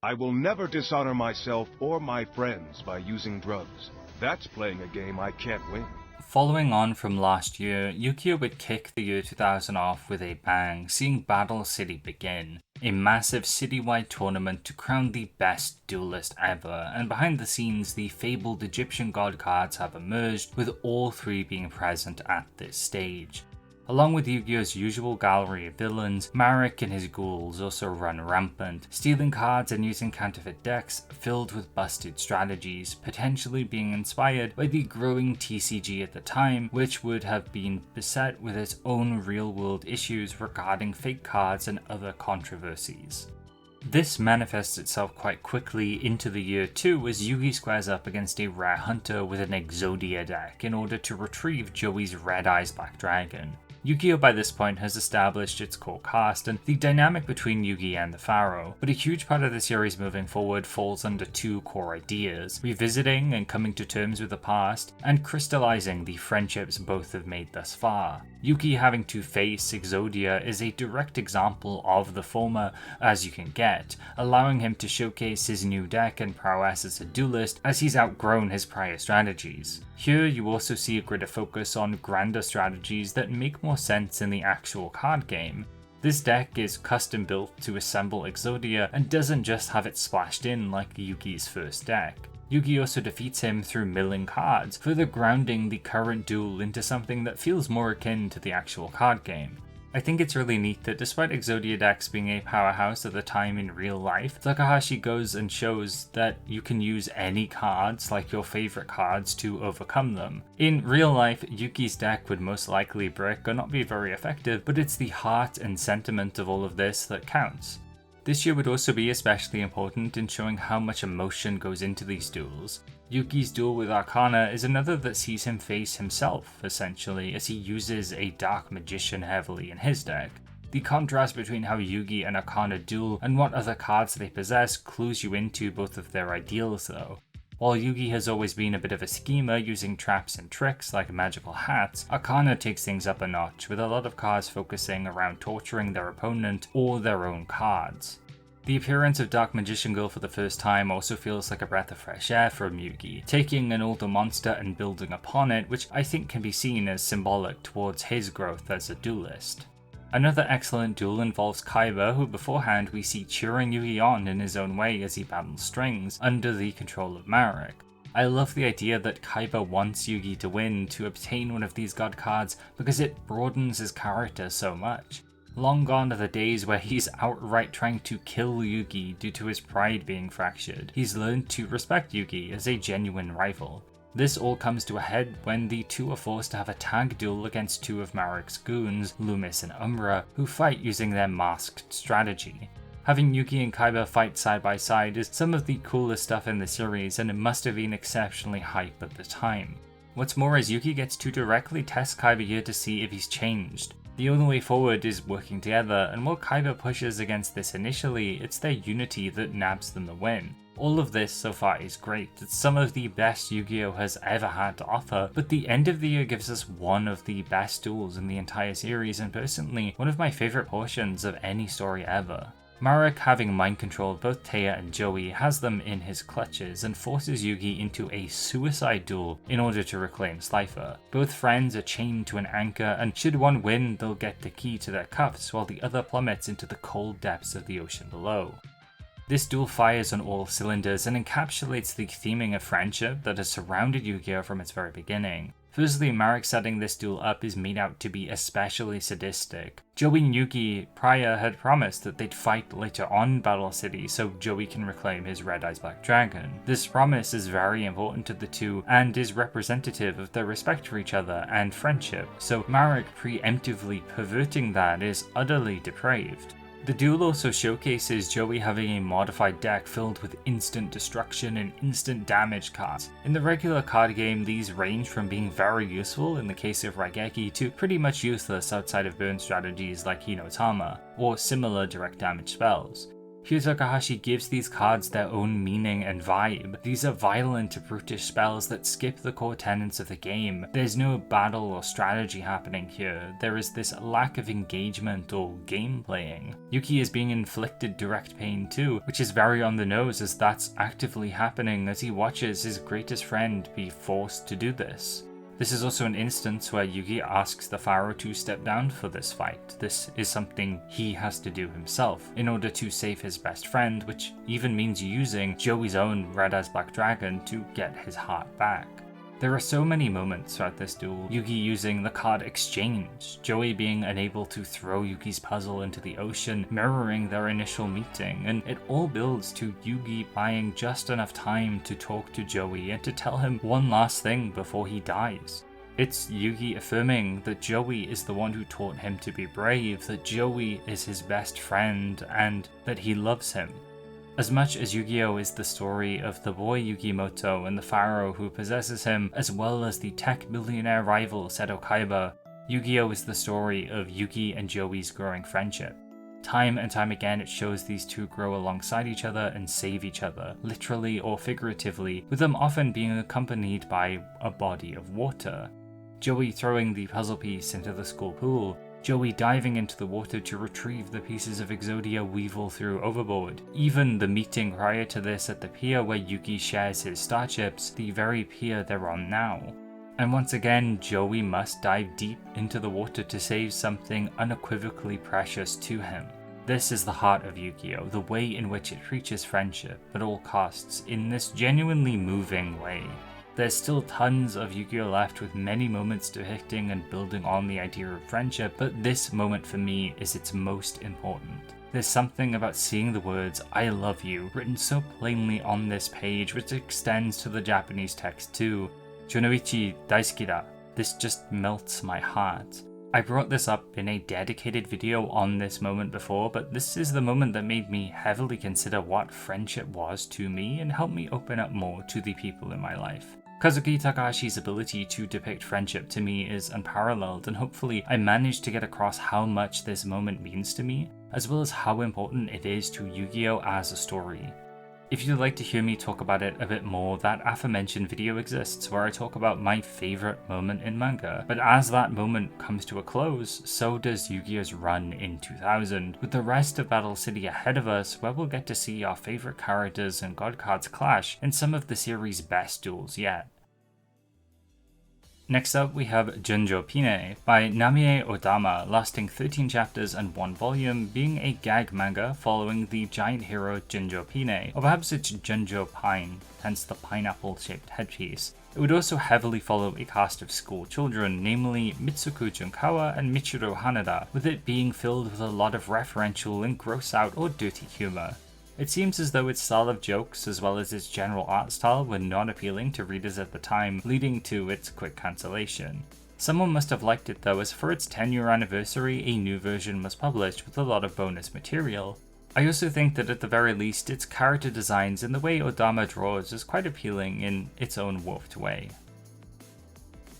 I will never dishonor myself or my friends by using drugs. That's playing a game I can't win. Following on from last year, Yu-Gi-Oh! Would kick the year 2000 off with a bang, seeing Battle City begin, a massive citywide tournament to crown the best duelist ever, and behind the scenes the fabled Egyptian god cards have emerged, with all 3 being present at this stage. Along with Yu-Gi-Oh's usual gallery of villains, Marek and his ghouls also run rampant, stealing cards and using counterfeit decks filled with busted strategies, potentially being inspired by the growing TCG at the time, which would have been beset with its own real-world issues regarding fake cards and other controversies. This manifests itself quite quickly into the year 2 as Yugi squares up against a rare hunter with an Exodia deck in order to retrieve Joey's Red Eyes Black Dragon. Yu-Gi-Oh! By this point has established its core cast and the dynamic between Yugi and the Pharaoh, but a huge part of the series moving forward falls under 2 core ideas: revisiting and coming to terms with the past, and crystallizing the friendships both have made thus far. Yugi having to face Exodia is a direct example of the former as you can get, allowing him to showcase his new deck and prowess as a duelist as he's outgrown his prior strategies. Here you also see a greater focus on grander strategies that make more sense in the actual card game. This deck is custom built to assemble Exodia and doesn't just have it splashed in like Yugi's first deck. Yugi also defeats him through milling cards, further grounding the current duel into something that feels more akin to the actual card game. I think it's really neat that despite Exodia decks being a powerhouse at the time in real life, Takahashi goes and shows that you can use any cards, like your favorite cards, to overcome them. In real life, Yuki's deck would most likely brick or not be very effective, but it's the heart and sentiment of all of this that counts. This year would also be especially important in showing how much emotion goes into these duels. Yuki's duel with Arcana is another that sees him face himself, essentially, as he uses a Dark Magician heavily in his deck. The contrast between how Yugi and Arcana duel and what other cards they possess clues you into both of their ideals though. While Yugi has always been a bit of a schemer using traps and tricks like magical hats, Arcana takes things up a notch, with a lot of cards focusing around torturing their opponent or their own cards. The appearance of Dark Magician Girl for the first time also feels like a breath of fresh air from Yugi, taking an older monster and building upon it, which I think can be seen as symbolic towards his growth as a duelist. Another excellent duel involves Kaiba, who beforehand we see cheering Yugi on in his own way as he battles strings, under the control of Marek. I love the idea that Kaiba wants Yugi to win to obtain one of these god cards because it broadens his character so much. Long gone are the days where he's outright trying to kill Yugi due to his pride being fractured. He's learned to respect Yugi as a genuine rival. This all comes to a head when the two are forced to have a tag duel against two of Marek's goons, Loomis and Umbra, who fight using their masked strategy. Having Yugi and Kaiba fight side by side is some of the coolest stuff in the series, and it must have been exceptionally hype at the time. What's more is Yugi gets to directly test Kaiba here to see if he's changed. The only way forward is working together, and while Kaiba pushes against this initially, it's their unity that nabs them the win. All of this so far is great. It's some of the best Yu-Gi-Oh has ever had to offer, but the end of the year gives us one of the best duels in the entire series, and personally, one of my favourite portions of any story ever. Marek, having mind-controlled both Taya and Joey, has them in his clutches and forces Yugi into a suicide duel in order to reclaim Slifer. Both friends are chained to an anchor, and should one win, they'll get the key to their cuffs while the other plummets into the cold depths of the ocean below. This duel fires on all cylinders and encapsulates the theming of friendship that has surrounded Yu-Gi-Oh from its very beginning. Firstly, Marek setting this duel up is made out to be especially sadistic. Joey and Yugi prior had promised that they'd fight later on Battle City so Joey can reclaim his Red Eyes Black Dragon. This promise is very important to the two and is representative of their respect for each other and friendship, so Marek preemptively perverting that is utterly depraved. The duel also showcases Joey having a modified deck filled with instant destruction and instant damage cards. In the regular card game, these range from being very useful in the case of Raigeki to pretty much useless outside of burn strategies like Hinotama, or similar direct damage spells. Here Takahashi gives these cards their own meaning and vibe. These are violent, brutish spells that skip the core tenets of the game. There's no battle or strategy happening here. There is this lack of engagement or game playing. Yuki is being inflicted direct pain too, which is very on the nose as that's actively happening as he watches his greatest friend be forced to do this. This is also an instance where Yugi asks the Pharaoh to step down for this fight. This is something he has to do himself in order to save his best friend, which even means using Joey's own Red Eyes Black Dragon to get his heart back. There are so many moments throughout this duel, Yugi using the card Exchange, Joey being unable to throw Yugi's puzzle into the ocean, mirroring their initial meeting, and it all builds to Yugi buying just enough time to talk to Joey and to tell him one last thing before he dies. It's Yugi affirming that Joey is the one who taught him to be brave, that Joey is his best friend, and that he loves him. As much as Yu-Gi-Oh is the story of the boy Yugimoto and the pharaoh who possesses him, as well as the tech billionaire rival Seto Kaiba, Yu-Gi-Oh is the story of Yugi and Joey's growing friendship. Time and time again it shows these two grow alongside each other and save each other, literally or figuratively, with them often being accompanied by a body of water. Joey throwing the puzzle piece into the school pool, Joey diving into the water to retrieve the pieces of Exodia Weevil threw overboard. Even the meeting prior to this at the pier where Yugi shares his star chips, the very pier they're on now. And once again, Joey must dive deep into the water to save something unequivocally precious to him. This is the heart of Yu-Gi-Oh, the way in which it preaches friendship at all costs in this genuinely moving way. There's still tons of Yu-Gi-Oh left with many moments depicting and building on the idea of friendship, but this moment for me is its most important. There's something about seeing the words "I love you" written so plainly on this page, which extends to the Japanese text too. Jonoichi daisuki da. This just melts my heart. I brought this up in a dedicated video on this moment before, but this is the moment that made me heavily consider what friendship was to me and helped me open up more to the people in my life. Kazuki Takahashi's ability to depict friendship to me is unparalleled, and hopefully I managed to get across how much this moment means to me, as well as how important it is to Yu-Gi-Oh as a story. If you'd like to hear me talk about it a bit more, that aforementioned video exists where I talk about my favourite moment in manga, but as that moment comes to a close, so does Yu-Gi-Oh's run in 2000, with the rest of Battle City ahead of us where we'll get to see our favourite characters and god cards clash in some of the series' best duels yet. Next up, we have Junjo Pine by Namie Odama, lasting 13 chapters and 1 volume, being a gag manga following the giant hero Junjo Pine, or perhaps it's Junjo Pine, hence the pineapple-shaped headpiece. It would also heavily follow a cast of school children, namely Mitsuko Junkawa and Michiru Hanada, with it being filled with a lot of referential and gross-out or dirty humor. It seems as though its style of jokes, as well as its general art style, were not appealing to readers at the time, leading to its quick cancellation. Someone must have liked it though, as for its 10-year anniversary, a new version was published with a lot of bonus material. I also think that at the very least, its character designs and the way Odama draws is quite appealing in its own warped way.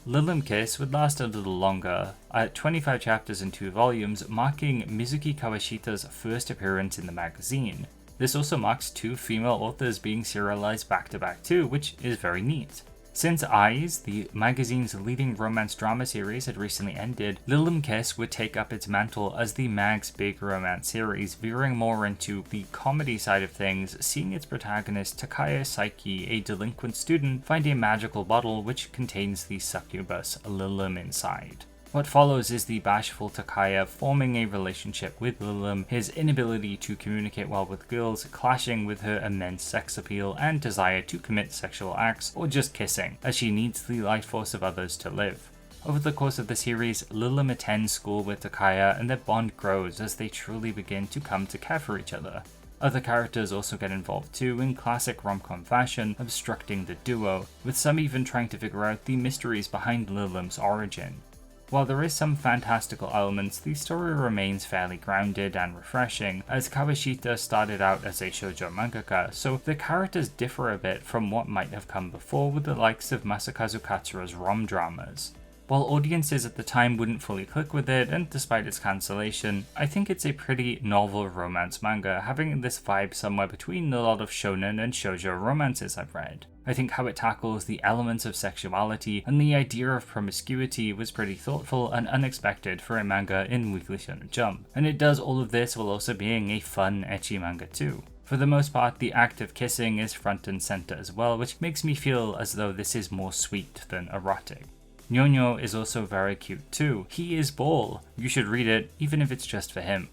Lilim Kiss would last a little longer, at 25 chapters and 2 volumes, marking Mizuki Kawashita's first appearance in the magazine. This also marks 2 female authors being serialized back to back too, which is very neat. Since Eyes, the magazine's leading romance drama series, had recently ended, Lilim Kiss would take up its mantle as the mag's big romance series, veering more into the comedy side of things, seeing its protagonist Takaya Saiki, a delinquent student, find a magical bottle which contains the succubus Lilim inside. What follows is the bashful Takaya forming a relationship with Lilim, his inability to communicate well with girls clashing with her immense sex appeal and desire to commit sexual acts or just kissing, as she needs the life force of others to live. Over the course of the series, Lilim attends school with Takaya and their bond grows as they truly begin to come to care for each other. Other characters also get involved too, in classic rom-com fashion, obstructing the duo, with some even trying to figure out the mysteries behind Lilim's origin. While there is some fantastical elements, the story remains fairly grounded and refreshing, as Kawashita started out as a shoujo mangaka, so the characters differ a bit from what might have come before with the likes of Masakazu Katsura's rom dramas. While audiences at the time wouldn't fully click with it, and despite its cancellation, I think it's a pretty novel romance manga, having this vibe somewhere between a lot of shonen and shoujo romances I've read. I think how it tackles the elements of sexuality and the idea of promiscuity was pretty thoughtful and unexpected for a manga in Weekly Shonen Jump, and it does all of this while also being a fun, ecchi manga too. For the most part, the act of kissing is front and center as well, which makes me feel as though this is more sweet than erotic. Nyonyo is also very cute too. He is Ball. You should read it, even if it's just for him.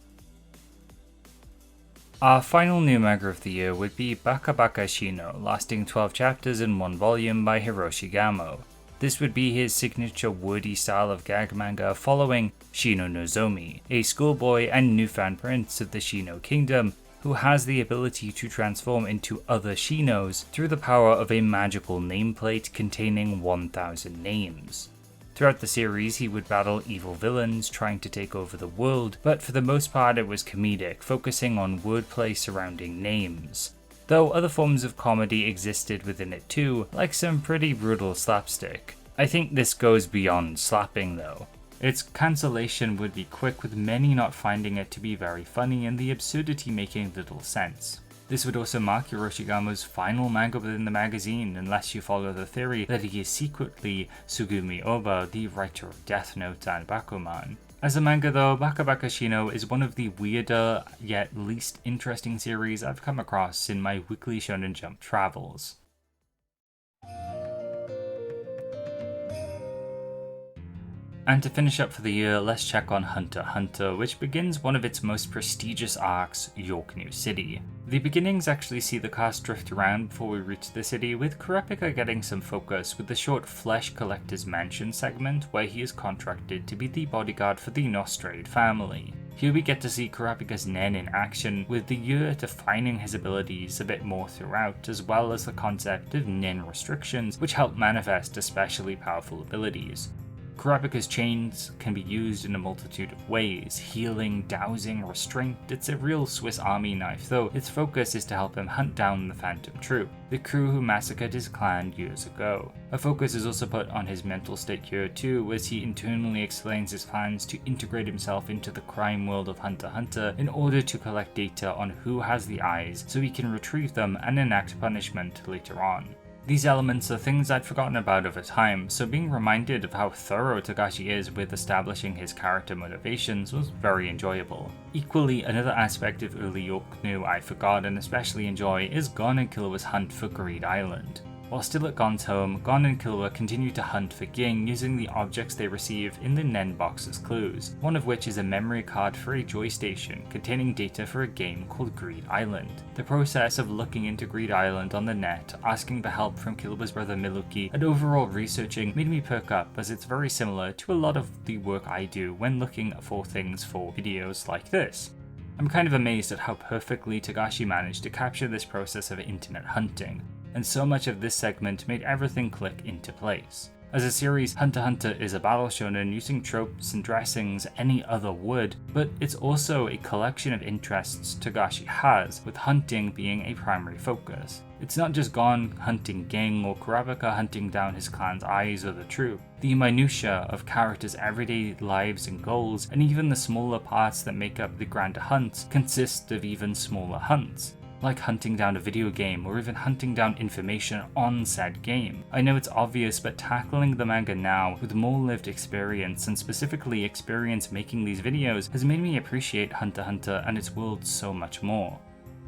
Our final new manga of the year would be Bakabakashino, lasting 12 chapters in 1 volume by Hiroshi Gamo. This would be his signature wordy style of gag manga following Shino Nozomi, a schoolboy and newfound prince of the Shino kingdom who has the ability to transform into other Shinos through the power of a magical nameplate containing 1,000 names. Throughout the series, he would battle evil villains trying to take over the world, but for the most part it was comedic, focusing on wordplay surrounding names. Though other forms of comedy existed within it too, like some pretty brutal slapstick. I think this goes beyond slapping though. Its cancellation would be quick, with many not finding it to be very funny and the absurdity making little sense. This would also mark Hiroshi Gamo's final manga within the magazine, unless you follow the theory that he is secretly Sugumi Oba, the writer of Death Note and Bakuman. As a manga though, Bakabakashino is one of the weirder yet least interesting series I've come across in my Weekly Shonen Jump travels. And to finish up for the year, let's check on Hunter x Hunter, which begins one of its most prestigious arcs, Yorknew City. The beginnings actually see the cast drift around before we reach the city, with Kurapika getting some focus with the short Flesh Collector's Mansion segment, where he is contracted to be the bodyguard for the Nostrade family. Here we get to see Kurapika's Nen in action, with the year defining his abilities a bit more throughout, as well as the concept of Nen restrictions, which help manifest especially powerful abilities. Kurapika's chains can be used in a multitude of ways: healing, dowsing, restraint. It's a real Swiss Army knife, though its focus is to help him hunt down the Phantom Troop, the crew who massacred his clan years ago. A focus is also put on his mental state here too, as he internally explains his plans to integrate himself into the crime world of Hunter x Hunter in order to collect data on who has the eyes so he can retrieve them and enact punishment later on. These elements are things I'd forgotten about over time, so being reminded of how thorough Togashi is with establishing his character motivations was very enjoyable. Equally, another aspect of early Yorknew I forgot and especially enjoy is Gon and Killor's hunt for Greed Island. While still at Gon's home, Gon and Killua continue to hunt for Ging using the objects they receive in the Nen box as clues, one of which is a memory card for a Joy Station containing data for a game called Greed Island. The process of looking into Greed Island on the net, asking for help from Killua's brother Miluki, and overall researching made me perk up, as it's very similar to a lot of the work I do when looking for things for videos like this. I'm kind of amazed at how perfectly Togashi managed to capture this process of internet hunting, and so much of this segment made everything click into place. As a series, Hunter x Hunter is a battle shonen using tropes and dressings any other would, but it's also a collection of interests Togashi has, with hunting being a primary focus. It's not just Gon hunting Ging or Kurapika hunting down his clan's eyes or the troop. The minutiae of characters' everyday lives and goals, and even the smaller parts that make up the grander hunts, consist of even smaller hunts, like hunting down a video game or even hunting down information on said game. I know it's obvious, but tackling the manga now with more lived experience, and specifically experience making these videos, has made me appreciate Hunter x Hunter and its world so much more.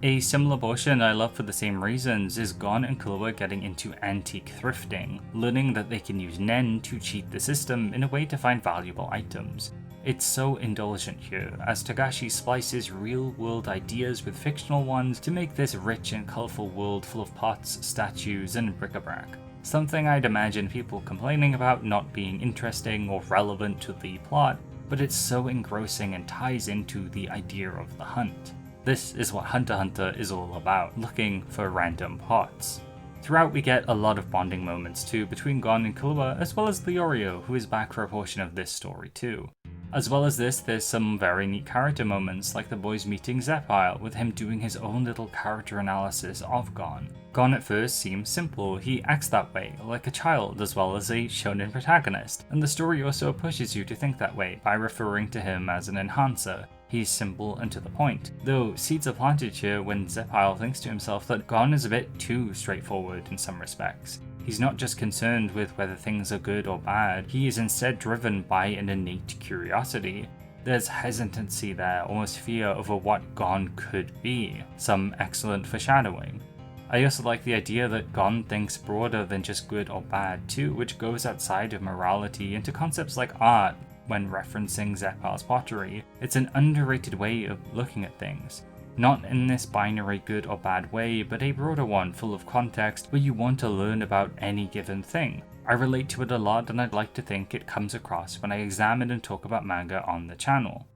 A similar portion I love for the same reasons is Gon and Killua getting into antique thrifting, learning that they can use Nen to cheat the system in a way to find valuable items. It's so indulgent here, as Togashi splices real-world ideas with fictional ones to make this rich and colourful world full of pots, statues, and bric-a-brac. Something I'd imagine people complaining about not being interesting or relevant to the plot, but it's so engrossing and ties into the idea of the hunt. This is what Hunter x Hunter is all about, looking for random pots. Throughout we get a lot of bonding moments too between Gon and Killua, as well as Leorio, who is back for a portion of this story too. As well as this, there's some very neat character moments, like the boys meeting Zephyr, with him doing his own little character analysis of Gon. Gon at first seems simple, he acts that way, like a child as well as a shonen protagonist, and the story also pushes you to think that way by referring to him as an enhancer. He's simple and to the point, though seeds are planted here when Zephyr thinks to himself that Gon is a bit too straightforward in some respects. He's not just concerned with whether things are good or bad, he is instead driven by an innate curiosity. There's hesitancy there, almost fear over what Gon could be, some excellent foreshadowing. I also like the idea that Gon thinks broader than just good or bad too, which goes outside of morality into concepts like art when referencing Zephyr's pottery. It's an underrated way of looking at things. Not in this binary good or bad way, but a broader one full of context where you want to learn about any given thing. I relate to it a lot, and I'd like to think it comes across when I examine and talk about manga on the channel.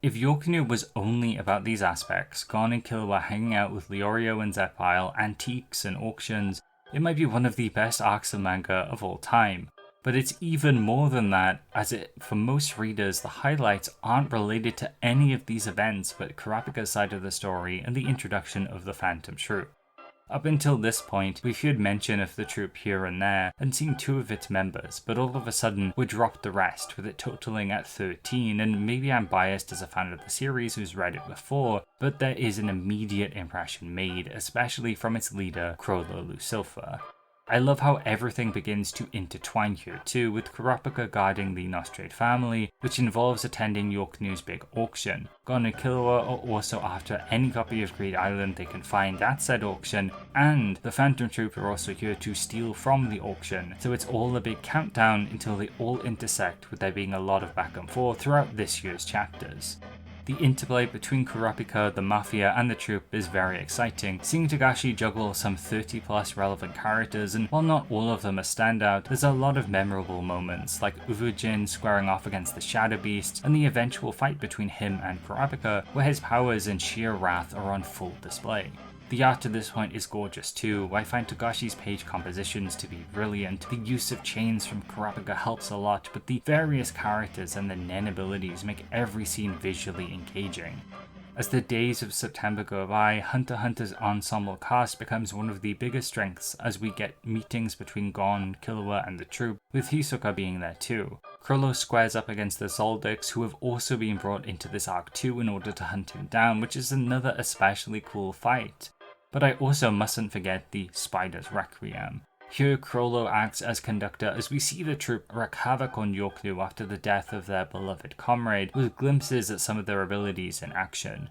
If Yorknew was only about these aspects, Gon and Killua hanging out with Leorio and Zephyr, antiques and auctions, it might be one of the best arcs of manga of all time. But it's even more than that, as for most readers, the highlights aren't related to any of these events but Kurapika's side of the story and the introduction of the Phantom Troupe. Up until this point, we've heard mention of the troupe here and there, and seen 2 of its members, but all of a sudden we dropped the rest, with it totaling at 13, and maybe I'm biased as a fan of the series who's read it before, but there is an immediate impression made, especially from its leader, Crollo Lucifer. I love how everything begins to intertwine here too, with Kurapika guarding the Nostrade family, which involves attending Yorknew's big auction. Gon and Killua are also after any copy of Greed Island they can find at said auction, and the Phantom Troupe are also here to steal from the auction, so it's all a big countdown until they all intersect, with there being a lot of back and forth throughout this year's chapters. The interplay between Kurapika, the Mafia, and the troupe is very exciting, seeing Togashi juggle some 30 plus relevant characters, and while not all of them are standout, there's a lot of memorable moments, like Uvujin squaring off against the Shadow Beast, and the eventual fight between him and Kurapika, where his powers and sheer wrath are on full display. The art to this point is gorgeous too. I find Togashi's page compositions to be brilliant. The use of chains from Kurapika helps a lot, but the various characters and the Nen abilities make every scene visually engaging. As the days of September go by, Hunter x Hunter's ensemble cast becomes one of the biggest strengths as we get meetings between Gon, Killua, and the troupe, with Hisoka being there too. Crollo squares up against the Zoldycks, who have also been brought into this arc too in order to hunt him down, which is another especially cool fight. But I also mustn't forget the Spider's Requiem. Here Crollo acts as conductor as we see the troupe wreak havoc on Yorknew after the death of their beloved comrade, with glimpses at some of their abilities in action.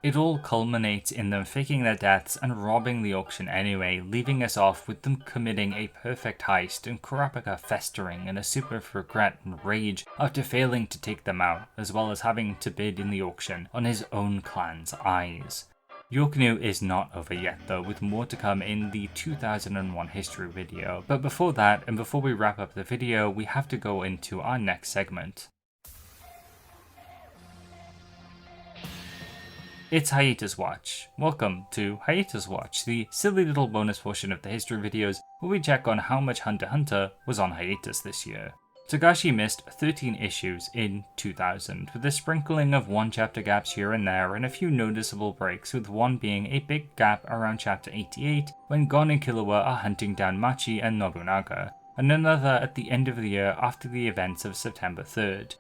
It all culminates in them faking their deaths and robbing the auction anyway, leaving us off with them committing a perfect heist and Kurapika festering in a super of regret and rage after failing to take them out, as well as having to bid in the auction on his own clan's eyes. Yorknew is not over yet though, with more to come in the 2001 history video, but before that, and before we wrap up the video, we have to go into our next segment. It's Hiatus Watch. Welcome to Hiatus Watch, the silly little bonus portion of the history videos where we check on how much Hunter x Hunter was on hiatus this year. Togashi missed 13 issues in 2000, with a sprinkling of one-chapter gaps here and there and a few noticeable breaks, with one being a big gap around chapter 88 when Gon and Killua are hunting down Machi and Nobunaga, and another at the end of the year after the events of September 3rd.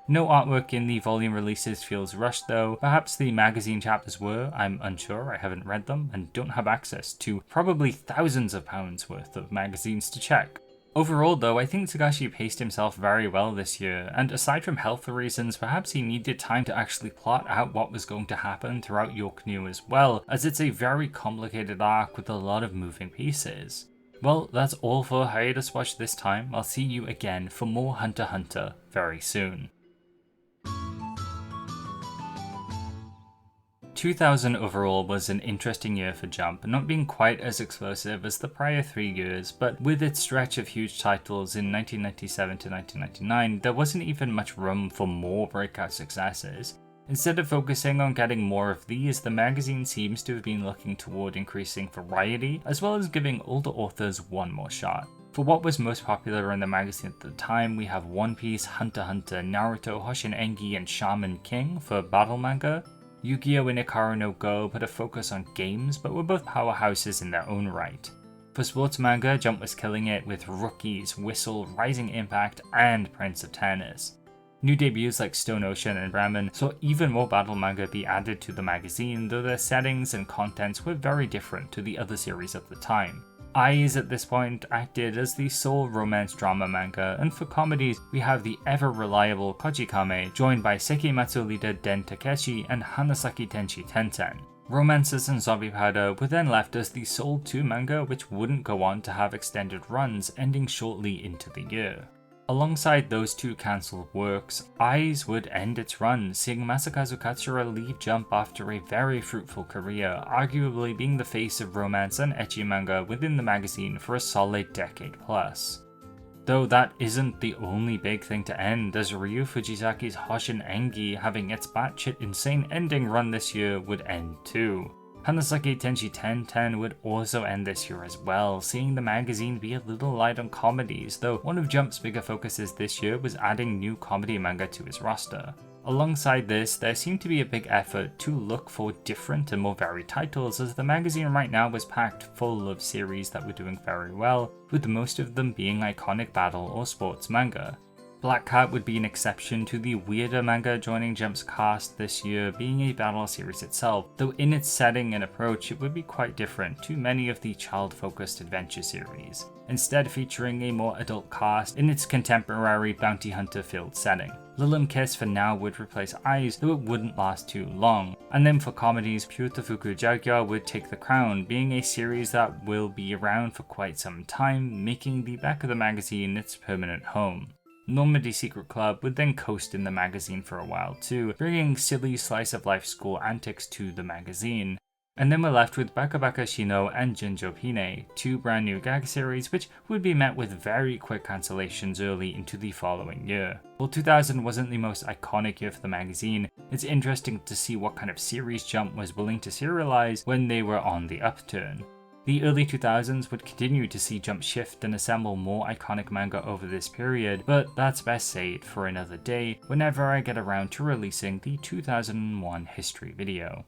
No artwork in the volume releases feels rushed though. Perhaps the magazine chapters were, I'm unsure, I haven't read them and don't have access to probably thousands of pounds worth of magazines to check. Overall though, I think Togashi paced himself very well this year, and aside from health reasons, perhaps he needed time to actually plot out what was going to happen throughout Yorknew as well, as it's a very complicated arc with a lot of moving pieces. Well, that's all for Hiatus Watch this time. I'll see you again for more Hunter x Hunter very soon. 2000 overall was an interesting year for Jump, not being quite as explosive as the prior 3 years, but with its stretch of huge titles in 1997 to 1999, there wasn't even much room for more breakout successes. Instead of focusing on getting more of these, the magazine seems to have been looking toward increasing variety, as well as giving older authors one more shot. For what was most popular in the magazine at the time, we have One Piece, Hunter x Hunter, Naruto, Hoshin Engi, and Shaman King for battle manga. Yu-Gi-Oh! And Ikaru no Go put a focus on games, but were both powerhouses in their own right. For sports manga, Jump was killing it with Rookies, Whistle, Rising Impact, and Prince of Tennis. New debuts like Stone Ocean and Bremen saw even more battle manga be added to the magazine, though their settings and contents were very different to the other series at the time. Eyes at this point acted as the sole romance drama manga, and for comedies we have the ever-reliable Kojikame, joined by Sekimatsu leader Den Takeshi and Hanasaki Tenshi Tenten. Romances and Zombie Powder were then left as the sole 2 manga which wouldn't go on to have extended runs, ending shortly into the year. Alongside those 2 cancelled works, Eyes would end its run, seeing Masakazu Katsura leave Jump after a very fruitful career, arguably being the face of romance and ecchi manga within the magazine for a solid decade plus. Though that isn't the only big thing to end, as Ryu Fujisaki's Hoshin Engi having its batshit insane ending run this year would end too. Hanasaki Tenshi Tenten would also end this year as well, seeing the magazine be a little light on comedies, though one of Jump's bigger focuses this year was adding new comedy manga to its roster. Alongside this, there seemed to be a big effort to look for different and more varied titles, as the magazine right now was packed full of series that were doing very well, with most of them being iconic battle or sports manga. Black Cat would be an exception to the weirder manga joining Jump's cast this year, being a battle series itself, though in its setting and approach it would be quite different to many of the child-focused adventure series, instead featuring a more adult cast in its contemporary bounty hunter-filled setting. Lilim Kiss for now would replace Eyes, though it wouldn't last too long. And then for comedies, Fuku Jaguar would take the crown, being a series that will be around for quite some time, making the back of the magazine its permanent home. Normandy Secret Club would then coast in the magazine for a while too, bringing silly slice-of-life school antics to the magazine. And then we're left with Bakabakashino and Junjo Pine, 2 brand new gag series which would be met with very quick cancellations early into the following year. While 2000 wasn't the most iconic year for the magazine, it's interesting to see what kind of series Jump was willing to serialize when they were on the upturn. The early 2000s would continue to see Jump shift and assemble more iconic manga over this period, but that's best saved for another day whenever I get around to releasing the 2001 history video.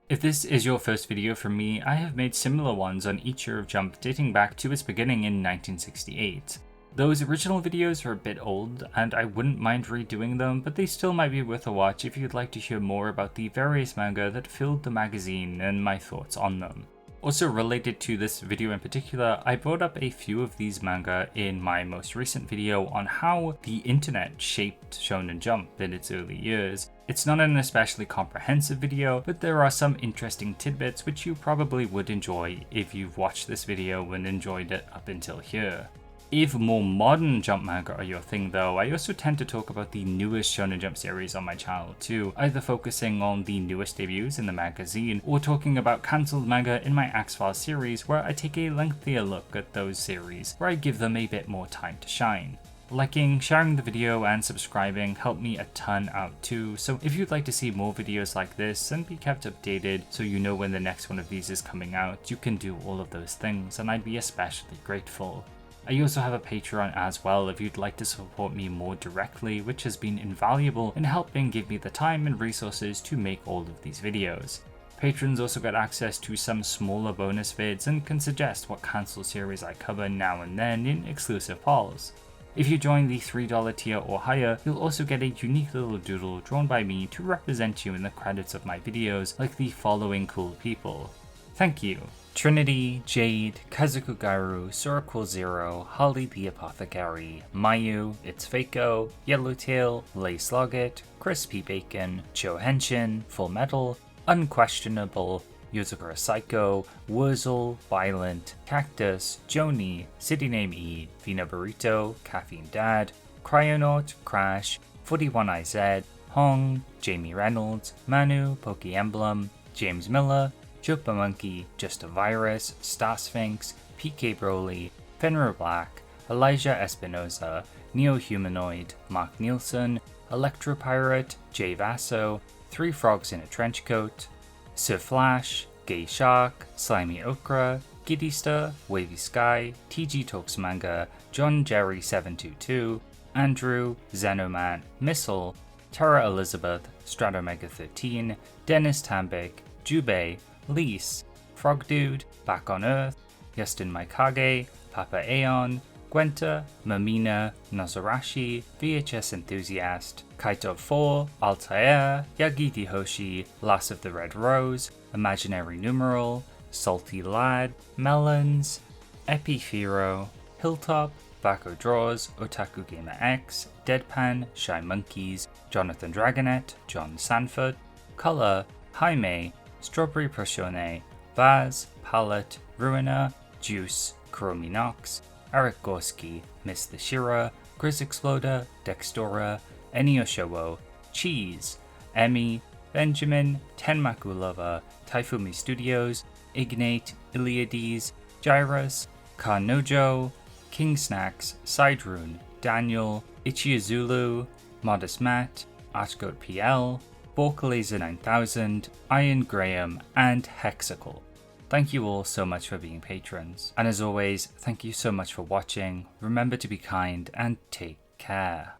If this is your first video from me, I have made similar ones on each year of Jump dating back to its beginning in 1968. Those original videos are a bit old, and I wouldn't mind redoing them, but they still might be worth a watch if you'd like to hear more about the various manga that filled the magazine and my thoughts on them. Also related to this video in particular, I brought up a few of these manga in my most recent video on how the internet shaped Shonen Jump in its early years. It's not an especially comprehensive video, but there are some interesting tidbits which you probably would enjoy if you've watched this video and enjoyed it up until here. If more modern Jump manga are your thing though, I also tend to talk about the newest Shonen Jump series on my channel too, either focusing on the newest debuts in the magazine, or talking about cancelled manga in my X-Files series where I take a lengthier look at those series, where I give them a bit more time to shine. Liking, sharing the video, and subscribing help me a ton out too, so if you'd like to see more videos like this and be kept updated so you know when the next one of these is coming out, you can do all of those things and I'd be especially grateful. I also have a Patreon as well if you'd like to support me more directly, which has been invaluable in helping give me the time and resources to make all of these videos. Patrons also get access to some smaller bonus vids and can suggest what cancelled series I cover now and then in exclusive polls. If you join the $3 tier or higher, you'll also get a unique little doodle drawn by me to represent you in the credits of my videos, like the following cool people. Thank you. Trinity, Jade, Kazukugaru, Suraquil Zero, Holly the Apothecary, Mayu, It's Fako, Yellowtail, Lay Sloggett, Crispy Bacon, Cho Henshin, Full Metal, Unquestionable, Yozakura Psycho, Wurzel, Violent, Cactus, Joni, City Name E, Vina Burrito, Caffeine Dad, Cryonaut, Crash, 41IZ, Hong, Jamie Reynolds, Manu, Poke Emblem, James Miller, Jopa Monkey, Just a Virus, Star Sphinx, PK Broly, Fenrir Black, Elijah Espinoza, Neo Humanoid, Mark Nielsen, Electropirate, Jay Vasso, Three Frogs in a Trenchcoat, Sir Flash, Gay Shark, Slimy Okra, Giddista, Wavy Sky, TG Talks Manga, John Jerry 722, Andrew, Xenoman, Missile, Tara Elizabeth, Stratomega 13, Dennis Tambik, Jubei, Lise, Frog Dude, Back on Earth, Yustin Maikage, Papa Aeon, Gwenta, Mamina, Nozarashi, VHS Enthusiast, Kaito 4, Altair, Yagiti Hoshi, Last of the Red Rose, Imaginary Numeral, Salty Lad, Melons, Epifiro, Hilltop, Bako Draws, Otaku Gamer X, Deadpan, Shy Monkeys, Jonathan Dragonet, John Sanford, Color, Jaime, Strawberry Proshone, Vaz, Palette, Ruiner, Juice, Kuromi Nox, Eric Gorski, Miss the Shira, Grizz Exploder, Dextora, Enioshowo, Cheese, Emmy, Benjamin, Tenmaku Lover, Taifumi Studios, Ignate, Iliades, Gyrus, Kanojo, King Snacks, Siderune, Daniel, Ichiazulu, Modest Matt, Archgoat PL, Borkalaser 9000, Iron Graham, and Hexical. Thank you all so much for being patrons, and as always, thank you so much for watching. Remember to be kind and take care.